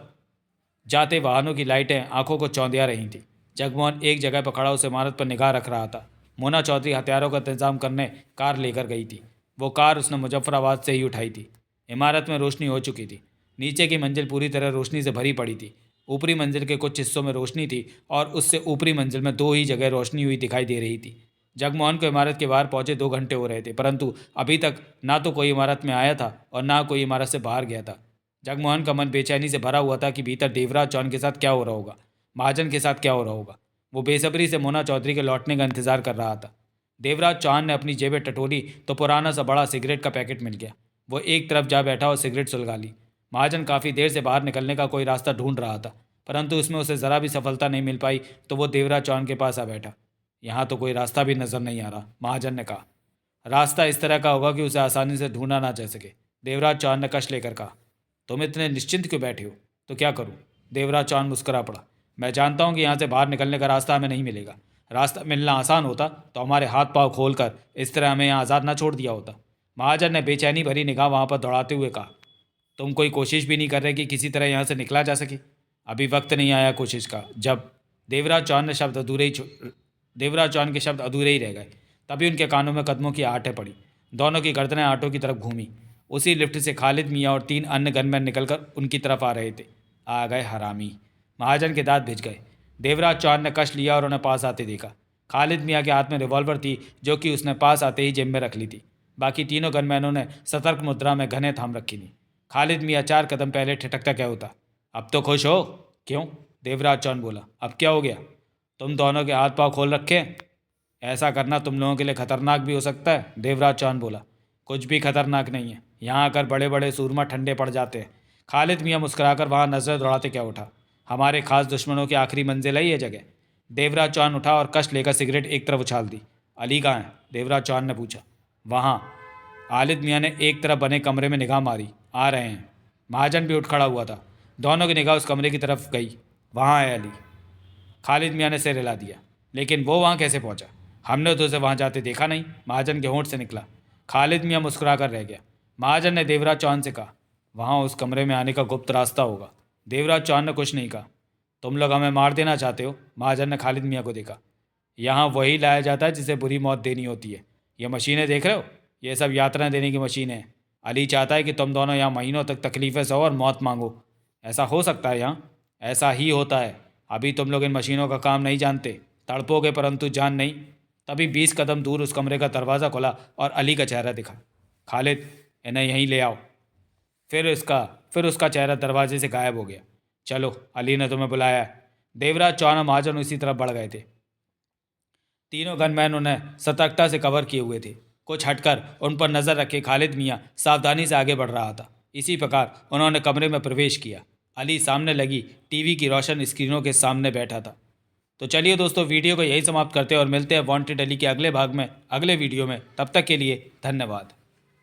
जाते वाहनों की लाइटें आंखों को चौंधिया रही थी। जगमोहन एक जगह पर खड़ा उस इमारत पर निगाह रख रहा था। मोना चौधरी हथियारों का इंतजाम करने कार लेकर गई थी। वो कार उसने मुजफ्फराबाद से ही उठाई थी। इमारत में रोशनी हो चुकी थी। नीचे की मंजिल पूरी तरह रोशनी से भरी पड़ी थी। ऊपरी मंजिल के कुछ हिस्सों में रोशनी थी और उससे ऊपरी मंजिल में 2 ही जगह रोशनी हुई दिखाई दे रही थी। जगमोहन को इमारत के बाहर पहुंचे 2 घंटे हो रहे थे परंतु अभी तक ना तो कोई इमारत में आया था और ना कोई इमारत से बाहर गया था। जगमोहन का मन बेचैनी से भरा हुआ था कि भीतर देवराज चौहान के साथ क्या हो रहा होगा, महाजन के साथ क्या हो रहा होगा। वो बेसब्री से मोना चौधरी के लौटने का इंतजार कर रहा था। देवराज चौहान ने अपनी जेबें टटोली तो पुराना सा बड़ा सिगरेट का पैकेट मिल गया। वो एक तरफ जा बैठा और सिगरेट सुलगा ली। महाजन काफ़ी देर से बाहर निकलने का कोई रास्ता ढूंढ रहा था परंतु उसमें उसे ज़रा भी सफलता नहीं मिल पाई तो वो देवराज चौहान के पास आ बैठा। यहाँ तो कोई रास्ता भी नज़र नहीं आ रहा, महाजन ने कहा। रास्ता इस तरह का होगा कि उसे आसानी से ढूंढा ना जा सके, देवराज चौहान ने कश लेकर कहा। तुम इतने निश्चिंत क्यों बैठे हो? तो क्या करूं? देवराज चौहान मुस्कुरा पड़ा। मैं जानता हूं कि यहाँ से बाहर निकलने का रास्ता हमें नहीं मिलेगा। रास्ता मिलना आसान होता तो हमारे हाथ पांव खोलकर इस तरह हमें यहाँ आज़ाद ना छोड़ दिया होता। महाजन ने बेचैनी भरी निगाह वहाँ पर दौड़ाते हुए कहा। तुम कोई कोशिश भी नहीं कर रहे कि किसी तरह यहाँ से निकला जा सके? अभी वक्त नहीं आया कोशिश का। जब देवराज चौहान ने शब्द अधूरे ही देवराज चौहान के शब्द अधूरे ही रह गए। तभी उनके कानों में कदमों की आहटें पड़ी। दोनों की गर्दनें आटों की तरफ घूमी। उसी लिफ्ट से खालिद मियाँ और 3 अन्य गनमैन निकलकर उनकी तरफ आ रहे थे। आ गए हरामी, महाजन के दांत भिज गए। देवराज चौहान ने कश लिया और उन्हें पास आते देखा। खालिद मियाँ के हाथ में रिवॉल्वर थी जो कि उसने पास आते ही जेब में रख ली थी। बाकी तीनों गनमैनों ने सतर्क मुद्रा में घने थाम रखी थी। खालिद मियाँ 4 कदम पहले ठिठकता क्या होता। अब तो खुश हो? क्यों? देवराज चौहान बोला। अब क्या हो गया? तुम दोनों के हाथ पाँव खोल रखे। ऐसा करना तुम लोगों के लिए खतरनाक भी हो सकता है, देवराज चौहान बोला। कुछ भी खतरनाक नहीं है। यहाँ आकर बड़े बड़े सूरमा ठंडे पड़ जाते हैं। खालिद मियाँ मुस्कुराकर वहाँ नजरें दौड़ाते क्या उठा। हमारे खास दुश्मनों की आखिरी मंजिल है ये जगह। देवराज चौहान उठा और कश लेकर सिगरेट एक तरफ उछाल दी। अली कहाँ है? देवराज चौहान ने पूछा। वहाँ। खालिद मियाँ ने एक तरफ बने कमरे में निगाह मारी। आ रहे हैं। महाजन भी उठ खड़ा हुआ था। दोनों की निगाह उस कमरे की तरफ गई। वहाँ है अली। खालिद मियाँ ने सिर हिला दिया। लेकिन वो वहाँ कैसे पहुँचा? हमने तो उसे वहाँ जाते देखा नहीं, महाजन के होंठ से निकला। खालिद मियाँ मुस्कुरा कर रह गया। महाजन ने देवराज चौहान से कहा, वहाँ उस कमरे में आने का गुप्त रास्ता होगा। देवराज चौहान ने कुछ नहीं कहा। तुम लोग हमें मार देना चाहते हो? महाजन ने खालिद मियाँ को देखा। यहाँ वही लाया जाता है जिसे बुरी मौत देनी होती है। ये मशीनें देख रहे हो? ये सब यातनाएं देने की मशीनें हैं। अली चाहता है कि तुम दोनों यहाँ महीनों तक तकलीफ़ें सहो और मौत मांगो। ऐसा हो सकता है यहाँ? ऐसा ही होता है। अभी तुम लोग इन मशीनों का काम नहीं जानते। तड़पोगे परंतु जान नहीं। तभी 20 कदम दूर उस कमरे का दरवाज़ा खुला और अली का चेहरा दिखा। खालिद, इन्हें यहीं ले आओ। फिर उसका चेहरा दरवाजे से गायब हो गया। चलो, अली ने तुम्हें बुलाया है। देवराज चौहान और महाजन उसी तरफ बढ़ गए थे। तीनों गनमैन उन्हें सतर्कता से कवर किए हुए थे। कुछ हटकर उन पर नज़र रखे खालिद मियाँ सावधानी से आगे बढ़ रहा था। इसी प्रकार उन्होंने कमरे में प्रवेश किया। अली सामने लगी टीवी की रोशन स्क्रीनों के सामने बैठा था। तो चलिए दोस्तों, वीडियो को यही समाप्त करते हैं और मिलते हैं वांटेड अली के अगले भाग में, अगले वीडियो में। तब तक के लिए धन्यवाद।